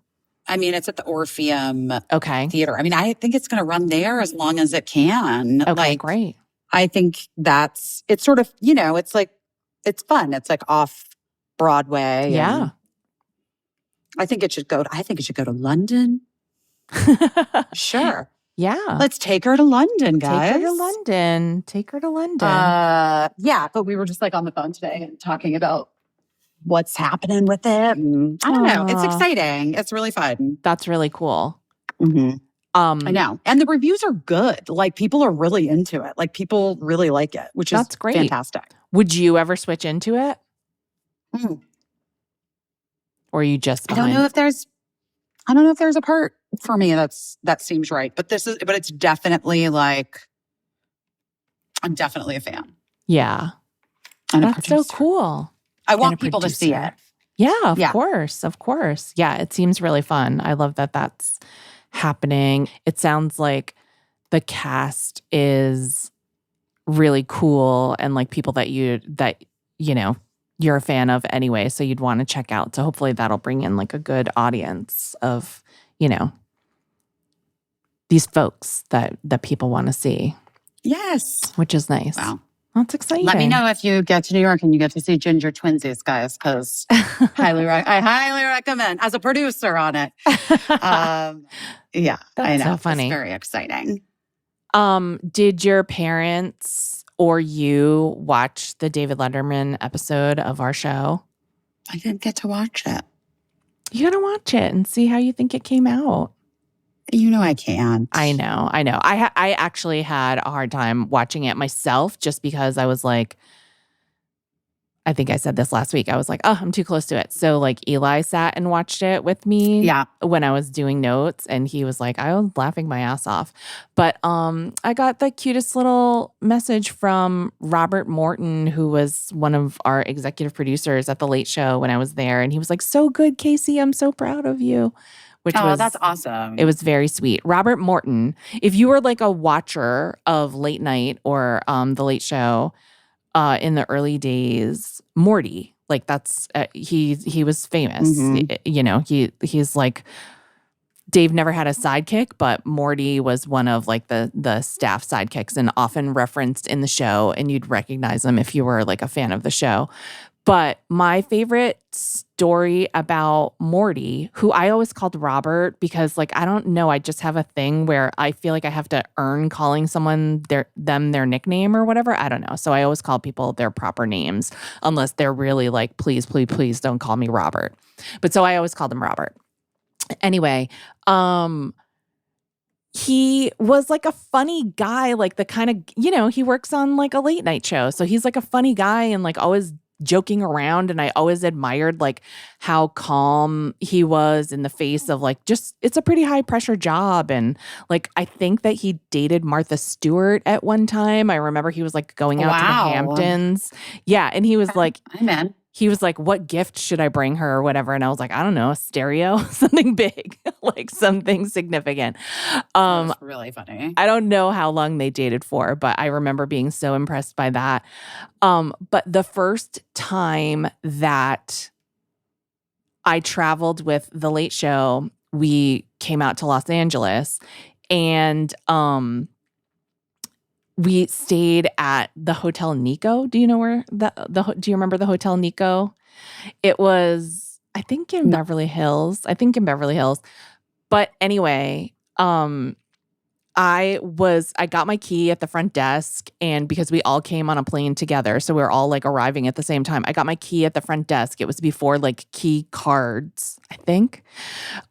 I mean, it's at the Orpheum Theater. I mean, I think it's going to run there as long as it can. Okay, great. I think it's sort of, it's like, it's fun. It's like off Broadway. Yeah. I think it should go to London. Sure. Yeah. Let's take her to London, guys. Take her to London. Yeah, but we were just like on the phone today and talking about what's happening with it. And I don't know. It's exciting. It's really fun. That's really cool. Mm-hmm. I know. And the reviews are good. Like, people are really into it. Like, people really like it, which is great. Fantastic. Would you ever switch into it? Or are you just behind? I don't know if there's a part for me that seems right. But it's definitely like, I'm definitely a fan. Yeah. And that's so cool. I want people to see it. Yeah, of course. Of course. Yeah, it seems really fun. I love that that's happening. It sounds like the cast is really cool and like people that you're a fan of anyway, so you'd want to check out. So hopefully that'll bring in like a good audience of, these folks that people want to see. Yes. Which is nice. Wow. That's exciting. Let me know if you get to New York and you get to see Ginger Twinsies, guys, because I highly recommend as a producer on it. Yeah, that's I know. So funny. It's very exciting. Did your parents or you watch the David Letterman episode of our show? I didn't get to watch it. You got to watch it and see how you think it came out. I can't. I know. I actually had a hard time watching it myself just because I was like, I think I said this last week. I was like, oh, I'm too close to it. So like Eli sat and watched it with me when I was doing notes, and he was like, I was laughing my ass off. But I got the cutest little message from Robert Morton, who was one of our executive producers at The Late Show when I was there. And he was like, so good, Caissie. I'm so proud of you. That's awesome. It was very sweet. Robert Morton, if you were like a watcher of late night or The Late Show in the early days, Morty, like that's he was famous. Mm-hmm. He's like, Dave never had a sidekick, but Morty was one of like the staff sidekicks and often referenced in the show, and you'd recognize him if you were like a fan of the show. But my favorite story about Morty, who I always called Robert because, like, I don't know, I just have a thing where I feel like I have to earn calling someone their nickname or whatever. I don't know. So I always call people their proper names unless they're really like, please, please, please don't call me Robert. But so I always called him Robert. Anyway, he was like a funny guy, like the kind of, he works on like a late night show. So he's like a funny guy and like always joking around, and I always admired like how calm he was in the face of like just it's a pretty high pressure job. And like I think that he dated Martha Stewart at one time. I remember he was like going out to the Hamptons. Yeah, and he was like, Amen. He was like, what gift should I bring her or whatever? And I was like, I don't know, a stereo, something big, like something significant. That's really funny. I don't know how long they dated for, but I remember being so impressed by that. But the first time that I traveled with The Late Show, we came out to Los Angeles, and we stayed at the Hotel Nico. Do you know where do you remember the Hotel Nico? It was, I think in Beverly Hills. But anyway, I got my key at the front desk, and because we all came on a plane together, so we were all like arriving at the same time. I got my key at the front desk. It was before like key cards, I think.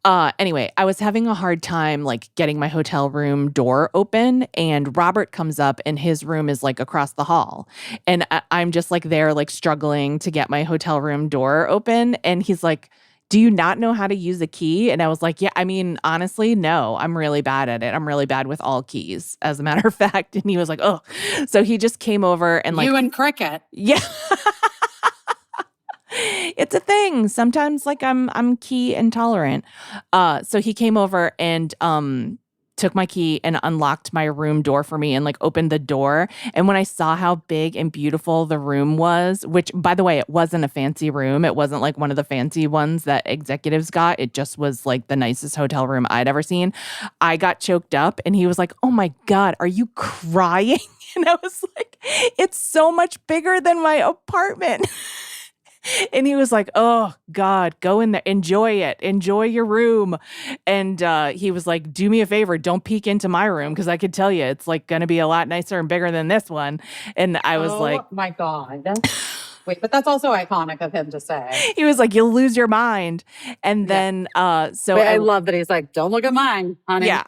Anyway, I was having a hard time like getting my hotel room door open, and Robert comes up, and his room is like across the hall, and I'm just like there like struggling to get my hotel room door open, and he's like, do you not know how to use a key? And I was like, yeah, I mean, honestly, no, I'm really bad at it. I'm really bad with all keys, as a matter of fact. And he was like, oh. So he just came over and like. You and Cricket. Yeah. It's a thing. Sometimes like I'm key intolerant. So he came over and took my key and unlocked my room door for me and like opened the door. And when I saw how big and beautiful the room was, which by the way, it wasn't a fancy room. It wasn't like one of the fancy ones that executives got. It just was like the nicest hotel room I'd ever seen. I got choked up and he was like, "Oh my God, are you crying?" And I was like, "It's so much bigger than my apartment." And he was like, "Oh God, go in there, enjoy it, enjoy your room." And he was like, "Do me a favor, don't peek into my room because I could tell you it's like going to be a lot nicer and bigger than this one." And I was like, "Oh my God." Wait, but that's also iconic of him to say. he was like, "You'll lose your mind." And then, so Wait, I love that he's like, "Don't look at mine, honey." Yeah.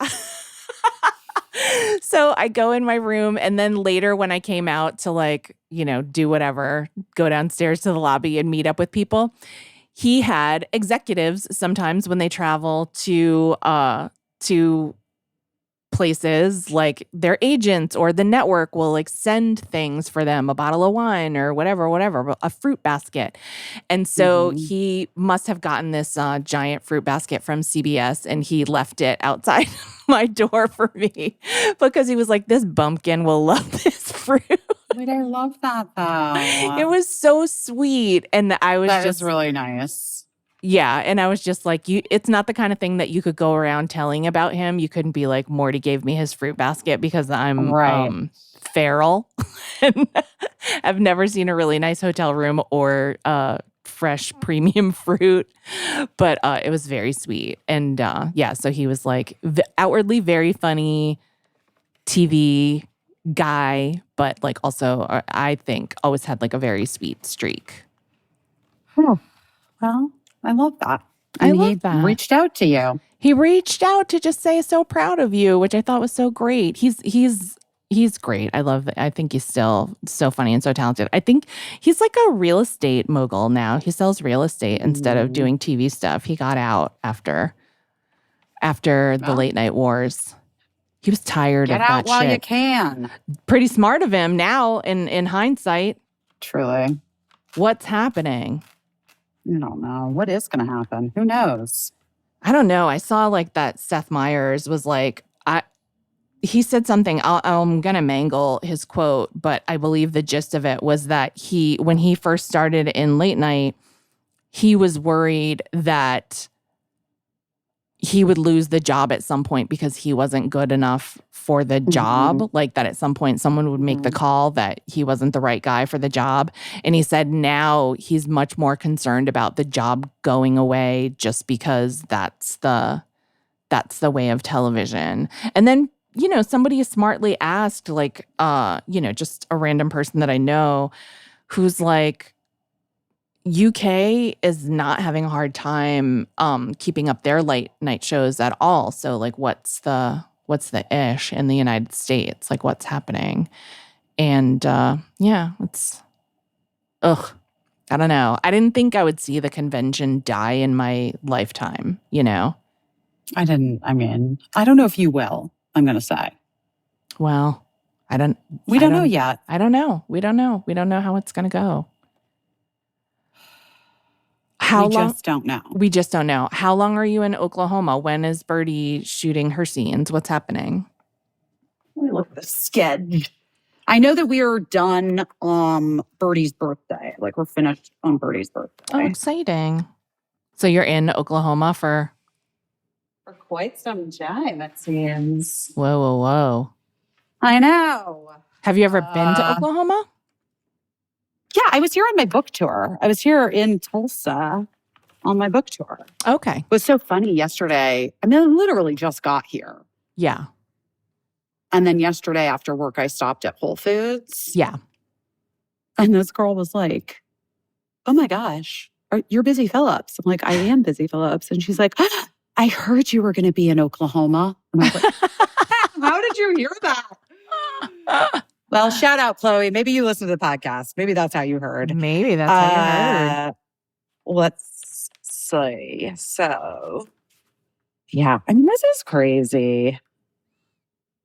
So I go in my room, and then later when I came out to like, do whatever, go downstairs to the lobby and meet up with people, he had executives sometimes when they travel to places, like their agents or the network will like send things for them, a bottle of wine or whatever, a fruit basket. And so he must have gotten this giant fruit basket from CBS and he left it outside my door for me because he was like, "This bumpkin will love this fruit." Wait, I love that though. It was so sweet. And I was That just is really nice. Yeah, and I was just like, it's not the kind of thing that you could go around telling about him. You couldn't be like, "Morty gave me his fruit basket," because I'm feral. And I've never seen a really nice hotel room or fresh premium fruit, but it was very sweet. And so he was like outwardly very funny TV guy, but like also I think always had like a very sweet streak. Well, I love that. I love that. Reached out to you. He reached out to just say so proud of you, which I thought was so great. He's great. I think he's still so funny and so talented. I think he's like a real estate mogul now. He sells real estate instead of doing TV stuff. He got out after the late night wars. He was tired of that shit. Get out while you can. Pretty smart of him now in hindsight. Truly. What's happening? I don't know. What is going to happen? Who knows? I don't know. I saw like that Seth Meyers was like, he said something, I'm going to mangle his quote, but I believe the gist of it was that when he first started in late night, he was worried that he would lose the job at some point because he wasn't good enough for the job. Like that at some point someone would make the call that he wasn't the right guy for the job. And he said now he's much more concerned about the job going away just because that's the way of television. And then, somebody smartly asked like, just a random person that I know who's like, UK is not having a hard time keeping up their late night shows at all. So like what's the ish in the United States? Like what's happening? And it's I don't know. I didn't think I would see the convention die in my lifetime, I don't know if you will, I'm going to say. Well, we don't know yet. I don't know. We don't know. We don't know how it's going to go. Just don't know. We just don't know. How long are you in Oklahoma? When is Birdie shooting her scenes? What's happening? Let me look at the schedule. I know that we are done Birdie's birthday. Like we're finished on Birdie's birthday. Oh, exciting. So you're in Oklahoma for quite some time, it seems. Whoa. I know. Have you ever been to Oklahoma? Yeah, I was here on my book tour. I was here in Tulsa on my book tour. Okay. It was so funny yesterday. I literally just got here. Yeah. And then yesterday after work, I stopped at Whole Foods. Yeah. And this girl was like, "Oh my gosh, you're Busy Phillips." I'm like, "I am Busy Phillips." And she's like, "I heard you were going to be in Oklahoma." And I was like, "How did you hear that?" Well, shout out, Chloe. Maybe you listen to the podcast. Maybe that's how you heard. Maybe that's how you heard. Let's see. So, yeah. This is crazy.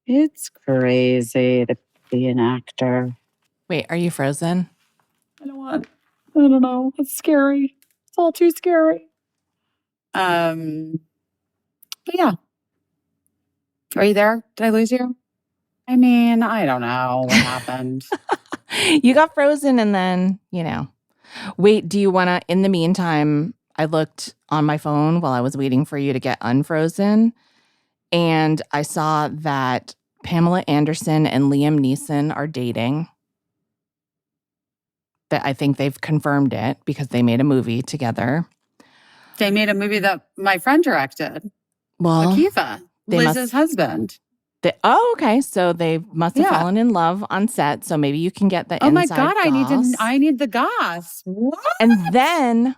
It's crazy to be an actor. Wait, are you frozen? I don't want I don't know. It's scary. It's all too scary. But yeah. Are you there? Did I lose you? I mean, I don't know what happened. You got frozen and then, Wait, do you want to, in the meantime, I looked on my phone while I was waiting for you to get unfrozen, and I saw that Pamela Anderson and Liam Neeson are dating. That I think they've confirmed it because they made a movie together. They made a movie that my friend directed. Well, Akiva, Liz's husband. Okay. So they must have fallen in love on set. So maybe you can get the inside my God, goss. I need the goss. What? And then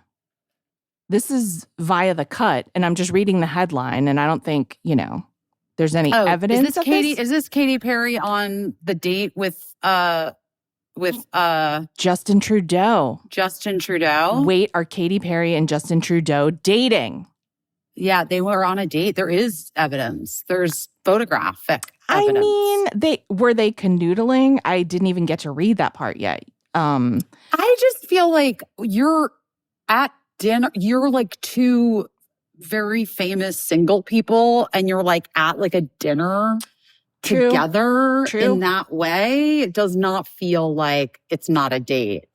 this is via the cut, and I'm just reading the headline, and I don't think, there's any evidence of this. Is this Katy Perry on the date with Justin Trudeau? Justin Trudeau? Wait, are Katy Perry and Justin Trudeau dating? Yeah, they were on a date. There is evidence. There's photographic evidence. I mean, were they canoodling? I didn't even get to read that part yet. I just feel like you're at dinner. You're like two very famous single people, and you're like at like a dinner together in that way. It does not feel like it's not a date.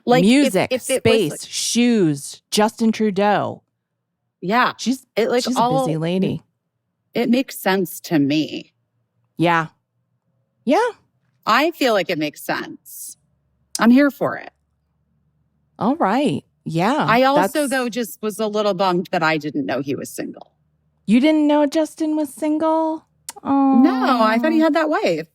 Like music, space, shoes, Justin Trudeau. Yeah. She's a busy lady. It makes sense to me. Yeah. Yeah. I feel like it makes sense. I'm here for it. All right. Yeah. I also, though, just was a little bummed that I didn't know he was single. You didn't know Justin was single? Oh. No, I thought he had that wife.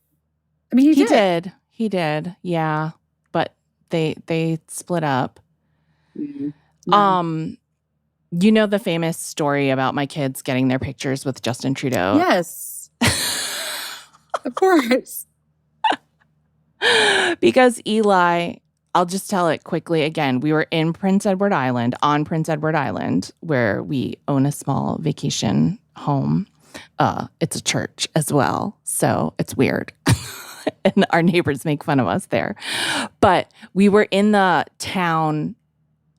I mean, he did. He did. Yeah. But they split up. Mm-hmm. You know the famous story about my kids getting their pictures with Justin Trudeau? Yes. Of course. Because Eli, I'll just tell it quickly again. We were in Prince Edward Island, where we own a small vacation home. It's a church as well, so it's weird. And our neighbors make fun of us there. But we were in the town.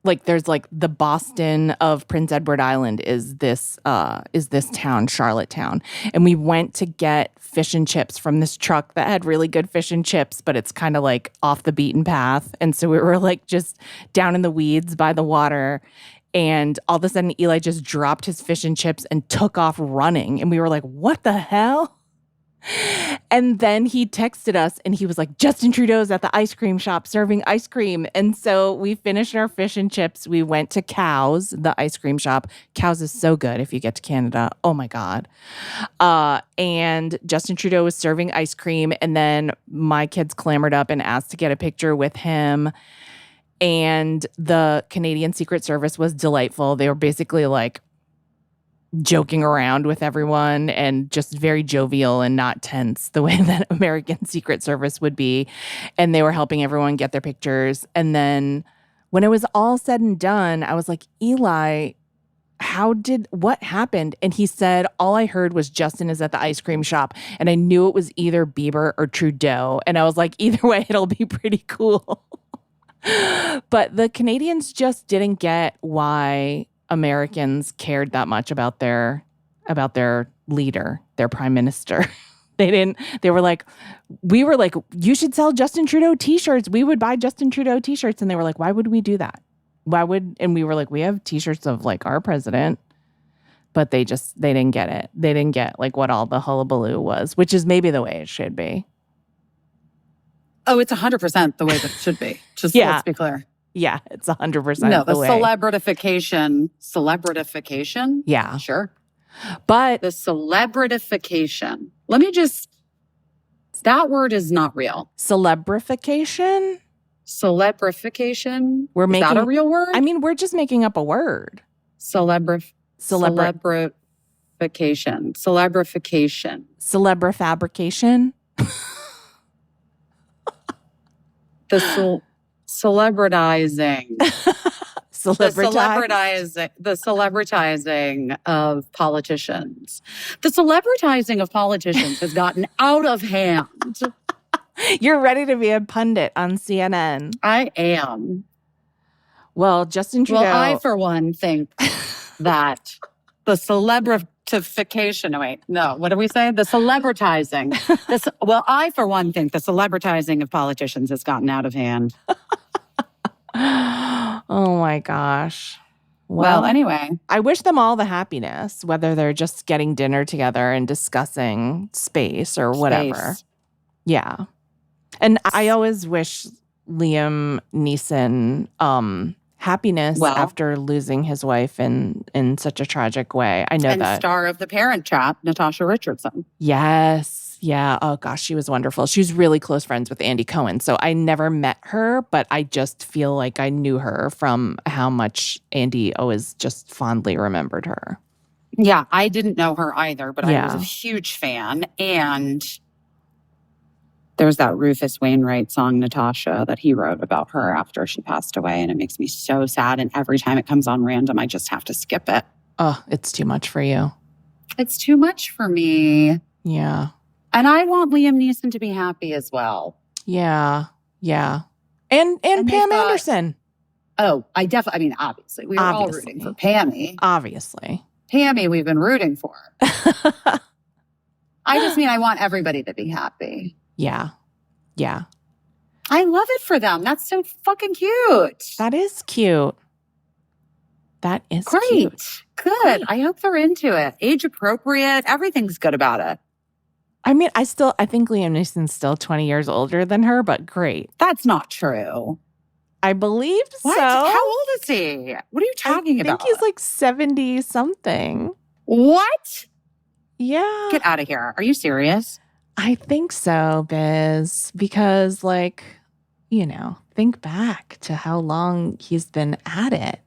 Like there's like the Boston of Prince Edward Island is this town, Charlottetown. And we went to get fish and chips from this truck that had really good fish and chips, but it's kind of like off the beaten path. And so we were like just down in the weeds by the water. And all of a sudden Eli just dropped his fish and chips and took off running. And we were like, what the hell? And then he texted us and he was like, Justin Trudeau's at the ice cream shop serving ice cream. And so we finished our fish and chips. We went to Cow's, the ice cream shop. Cow's is so good if you get to Canada. Oh my God. And Justin Trudeau was serving ice cream. And then my kids clamored up and asked to get a picture with him. And the Canadian Secret Service was delightful. They were basically like joking around with everyone and just very jovial and not tense the way that American Secret Service would be. And they were helping everyone get their pictures. And then when it was all said and done, I was like, Eli, what happened? And he said, all I heard was Justin is at the ice cream shop. And I knew it was either Bieber or Trudeau. And I was like, either way, it'll be pretty cool. But the Canadians just didn't get why Americans cared that much about their leader, their prime minister. We were like, you should sell Justin Trudeau t-shirts. We would buy Justin Trudeau t-shirts. And they were like, why would we do that? And we were like, we have t-shirts of like our president. But they didn't get it. They didn't get like what all the hullabaloo was, which is maybe the way it should be. Oh, it's 100% the way that it should be. Just let's be clear. Yeah, it's 100% no, the way. Celebritification. Yeah. Sure. But the celebritification. That word is not real. Celebrification? Celebrification? Is that a real word? I mean, we're just making up a word. Celebrification. Celebrification. Celebrifabrication? Celebretizing. Celebretizing. The celebretizing of politicians. The celebretizing of politicians has gotten out of hand. You're ready to be a pundit on CNN. I am. Well, Justin Trudeau. Well, I, for one, think that the celebritification, what do we say? The celebretizing. I, for one, think the celebretizing of politicians has gotten out of hand. Oh my gosh. Well, anyway. I wish them all the happiness, whether they're just getting dinner together and discussing space or whatever. Yeah. And I always wish Liam Neeson happiness after losing his wife in such a tragic way. I know that. And star of The Parent Trap, Natasha Richardson. Yes. Yeah. Oh, gosh, she was wonderful. She was really close friends with Andy Cohen. So I never met her, but I just feel like I knew her from how much Andy always just fondly remembered her. Yeah, I didn't know her either, but I was a huge fan. And there's that Rufus Wainwright song, Natasha, that he wrote about her after she passed away. And it makes me so sad. And every time it comes on random, I just have to skip it. Oh, it's too much for you. It's too much for me. Yeah. And I want Liam Neeson to be happy as well. Yeah. Yeah. And Pam Anderson. Oh, obviously. We were all rooting for Pammy. Obviously. Pammy, we've been rooting for. I just mean I want everybody to be happy. Yeah. Yeah. I love it for them. That's so fucking cute. That is cute. That is great. Cute. Good. Great. I hope they're into it. Age appropriate. Everything's good about it. I mean, I think Liam Neeson's still 20 years older than her, but great. That's not true. I believe what? so. How old is he? What are you talking about? I think he's like 70 something. What? Yeah. Get out of here. Are you serious? I think so, Biz, because think back to how long he's been at it.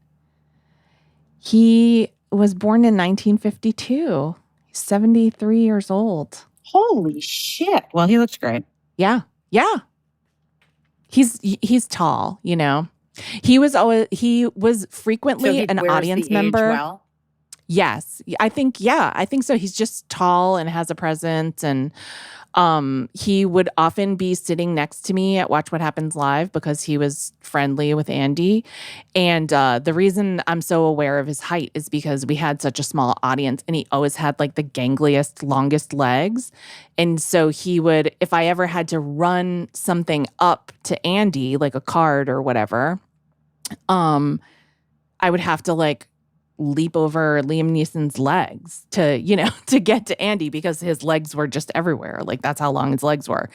He was born in 1952. He's 73 years old. Holy shit. Well, he looks great. Yeah. Yeah. He's tall, He was frequently an audience member. Well? Yes. I think so. He's just tall and has a presence, and he would often be sitting next to me at Watch What Happens Live because he was friendly with Andy. And the reason I'm so aware of his height is because we had such a small audience, and he always had like the gangliest, longest legs. And so he would, if I ever had to run something up to Andy, like a card or whatever, I would have to leap over Liam Neeson's legs to get to Andy because his legs were just everywhere. Like, that's how long his legs were.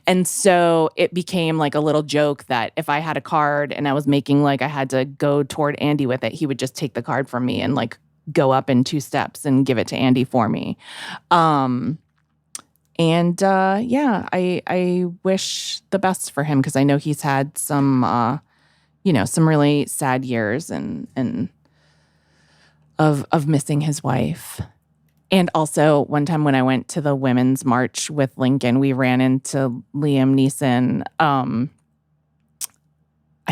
And so it became like a little joke that if I had a card and I was making I had to go toward Andy with it, he would just take the card from me and go up in 2 steps and give it to Andy for me. I wish the best for him because I know he's had some really sad years and of missing his wife. And also one time when I went to the Women's March with Lincoln, we ran into Liam Neeson. I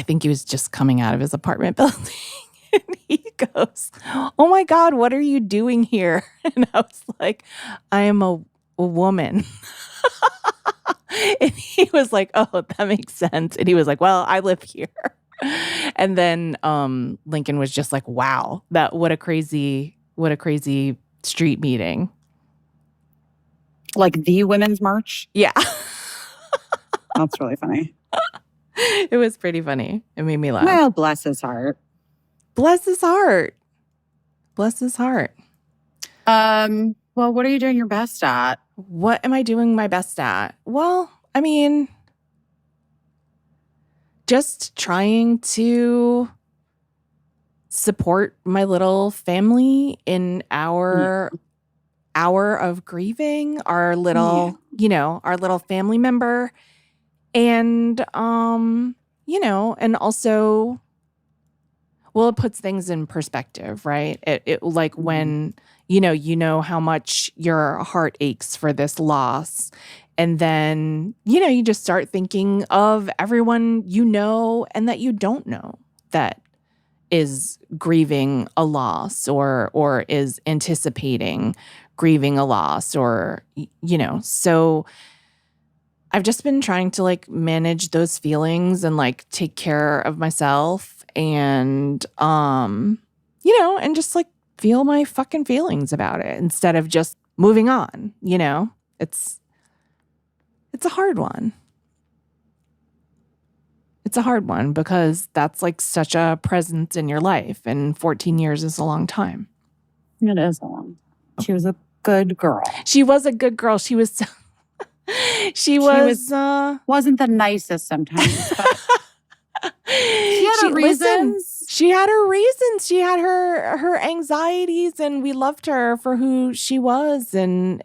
think he was just coming out of his apartment building. And he goes, "Oh my God, what are you doing here?" And I was like, "I am a woman." And he was like, "Oh, that makes sense." And he was like, "Well, I live here." And then Lincoln was just like, "Wow, what a crazy street meeting." Like the Women's March? Yeah. That's really funny. It was pretty funny. It made me laugh. Well, bless his heart. Bless his heart. Bless his heart. Well, what are you doing your best at? What am I doing my best at? Well, I mean, just trying to support my little family in our hour of grieving, our little family member. And, and also, well, it puts things in perspective, right? It when, how much your heart aches for this loss. And then, you just start thinking of everyone and that you don't know that is grieving a loss or is anticipating grieving a loss or, so I've just been trying to like manage those feelings and like take care of myself and and just like feel my fucking feelings about it instead of just moving on, It's a hard one. It's a hard one because that's like such a presence in your life, and 14 years is a long time. It is a long time. She was a good girl. She was a good girl. She was wasn't the nicest sometimes, but she had her reasons. She had her reasons. She had her anxieties, and we loved her for who she was, and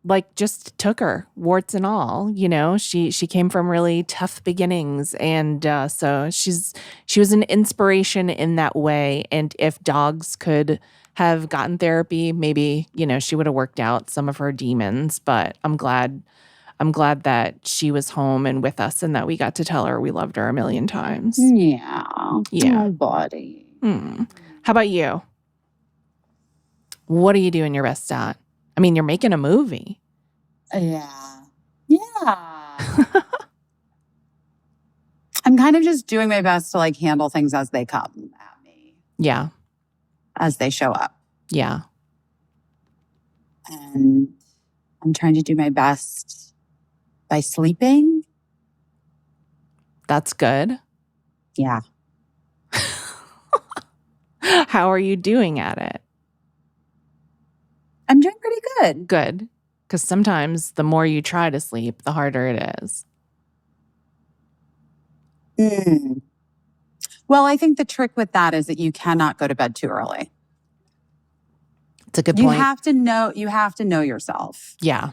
like just took her, warts and all. She came from really tough beginnings, and so she was an inspiration in that way. And if dogs could have gotten therapy, maybe she would have worked out some of her demons. But I'm glad that she was home and with us, and that we got to tell her we loved her a million times. Yeah. Yeah. Oh, buddy. How about you? What are you doing your best at? I mean, you're making a movie. Yeah. I'm kind of just doing my best to like handle things as they come at me. Yeah. As they show up. Yeah. And I'm trying to do my best by sleeping. That's good. Yeah. How are you doing at it? I'm doing pretty good. Good. Because sometimes the more you try to sleep, the harder it is. Well, I think the trick with that is that you cannot go to bed too early. It's a good point. You have to know yourself. Yeah.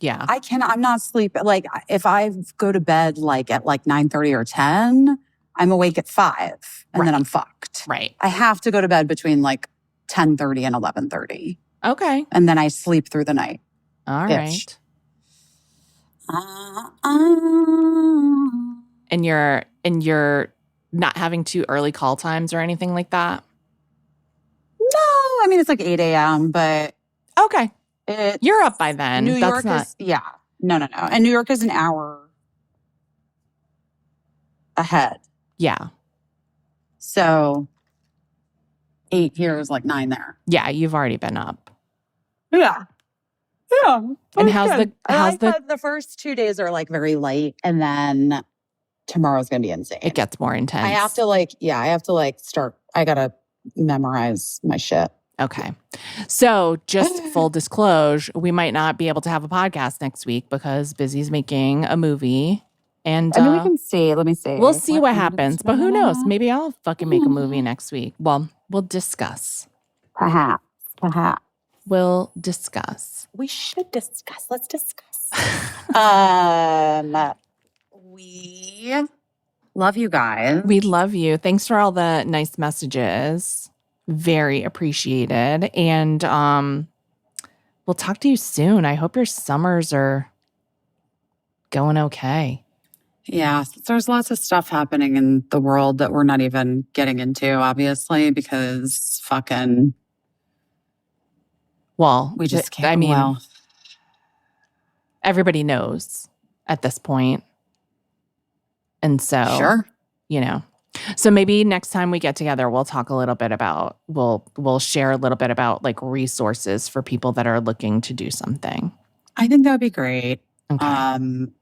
Yeah. I'm not sleeping. Like if I go to bed like at like 9:30 or 10, I'm awake at 5 and then I'm fucked. Right. I have to go to bed between like 10:30 and 11:30. Okay. And then I sleep through the night. All right. And you're not having too early call times or anything like that? No, I mean, it's like 8 a.m., but... Okay. You're up by then. New York is... Yeah. No. And New York is an hour ahead. Yeah. So 8 here is like 9 there. Yeah, you've already been up. Yeah. And how's the first 2 days are like very light, and then tomorrow's gonna be insane. It gets more intense. I have to start. I gotta memorize my shit. Okay. So just full disclosure, we might not be able to have a podcast next week because Busy's making a movie. And I mean, we can see. Let me see. We'll see what happens. But who knows? Maybe I'll fucking make a movie next week. Well, we'll discuss. Perhaps. We'll discuss. We should discuss. Let's discuss. We love you guys. We love you. Thanks for all the nice messages. Very appreciated. And we'll talk to you soon. I hope your summers are going okay. Yeah, there's lots of stuff happening in the world that we're not even getting into, obviously, because fucking... Well, we just can't. Everybody knows at this point. And so, sure. So maybe next time we get together, we'll talk a little bit about, we'll share a little bit about like resources for people that are looking to do something. I think that would be great. Okay.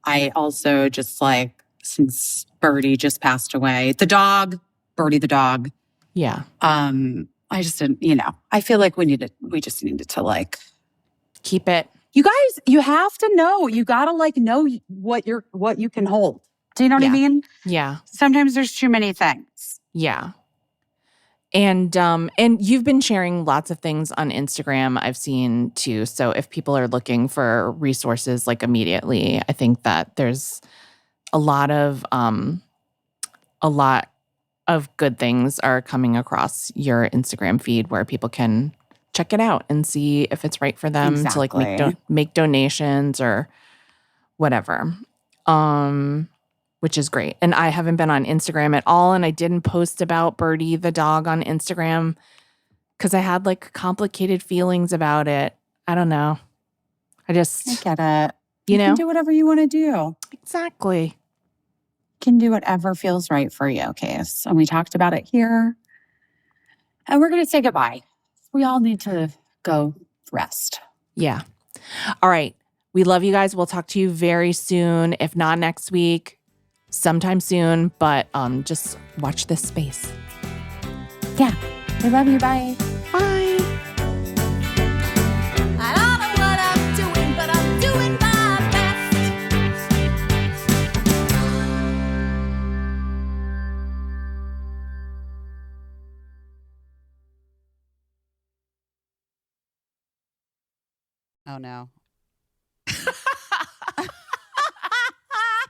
I also just like, since Birdie just passed away, Birdie the dog. Yeah. I just didn't, I feel like we just needed to like keep it. You guys, you have to know, you got to like know what you can hold. Do you know what I mean? Yeah. Sometimes there's too many things. Yeah. And you've been sharing lots of things on Instagram, I've seen too. So if people are looking for resources like immediately, I think that there's a lot of good things are coming across your Instagram feed where people can check it out and see if it's right for them to like make donations or whatever. Which is great. And I haven't been on Instagram at all. And I didn't post about Birdie the dog on Instagram because I had like complicated feelings about it. I don't know. I get it. You know? can do whatever you want to do. Exactly. You can do whatever feels right for you, Case. And we talked about it here. And we're going to say goodbye. We all need to go rest. Yeah. All right. We love you guys. We'll talk to you very soon. If not next week, sometime soon. But just watch this space. Yeah. We love you. Bye. Bye. I don't know what I'm doing, but I'm doing my best. Oh, no.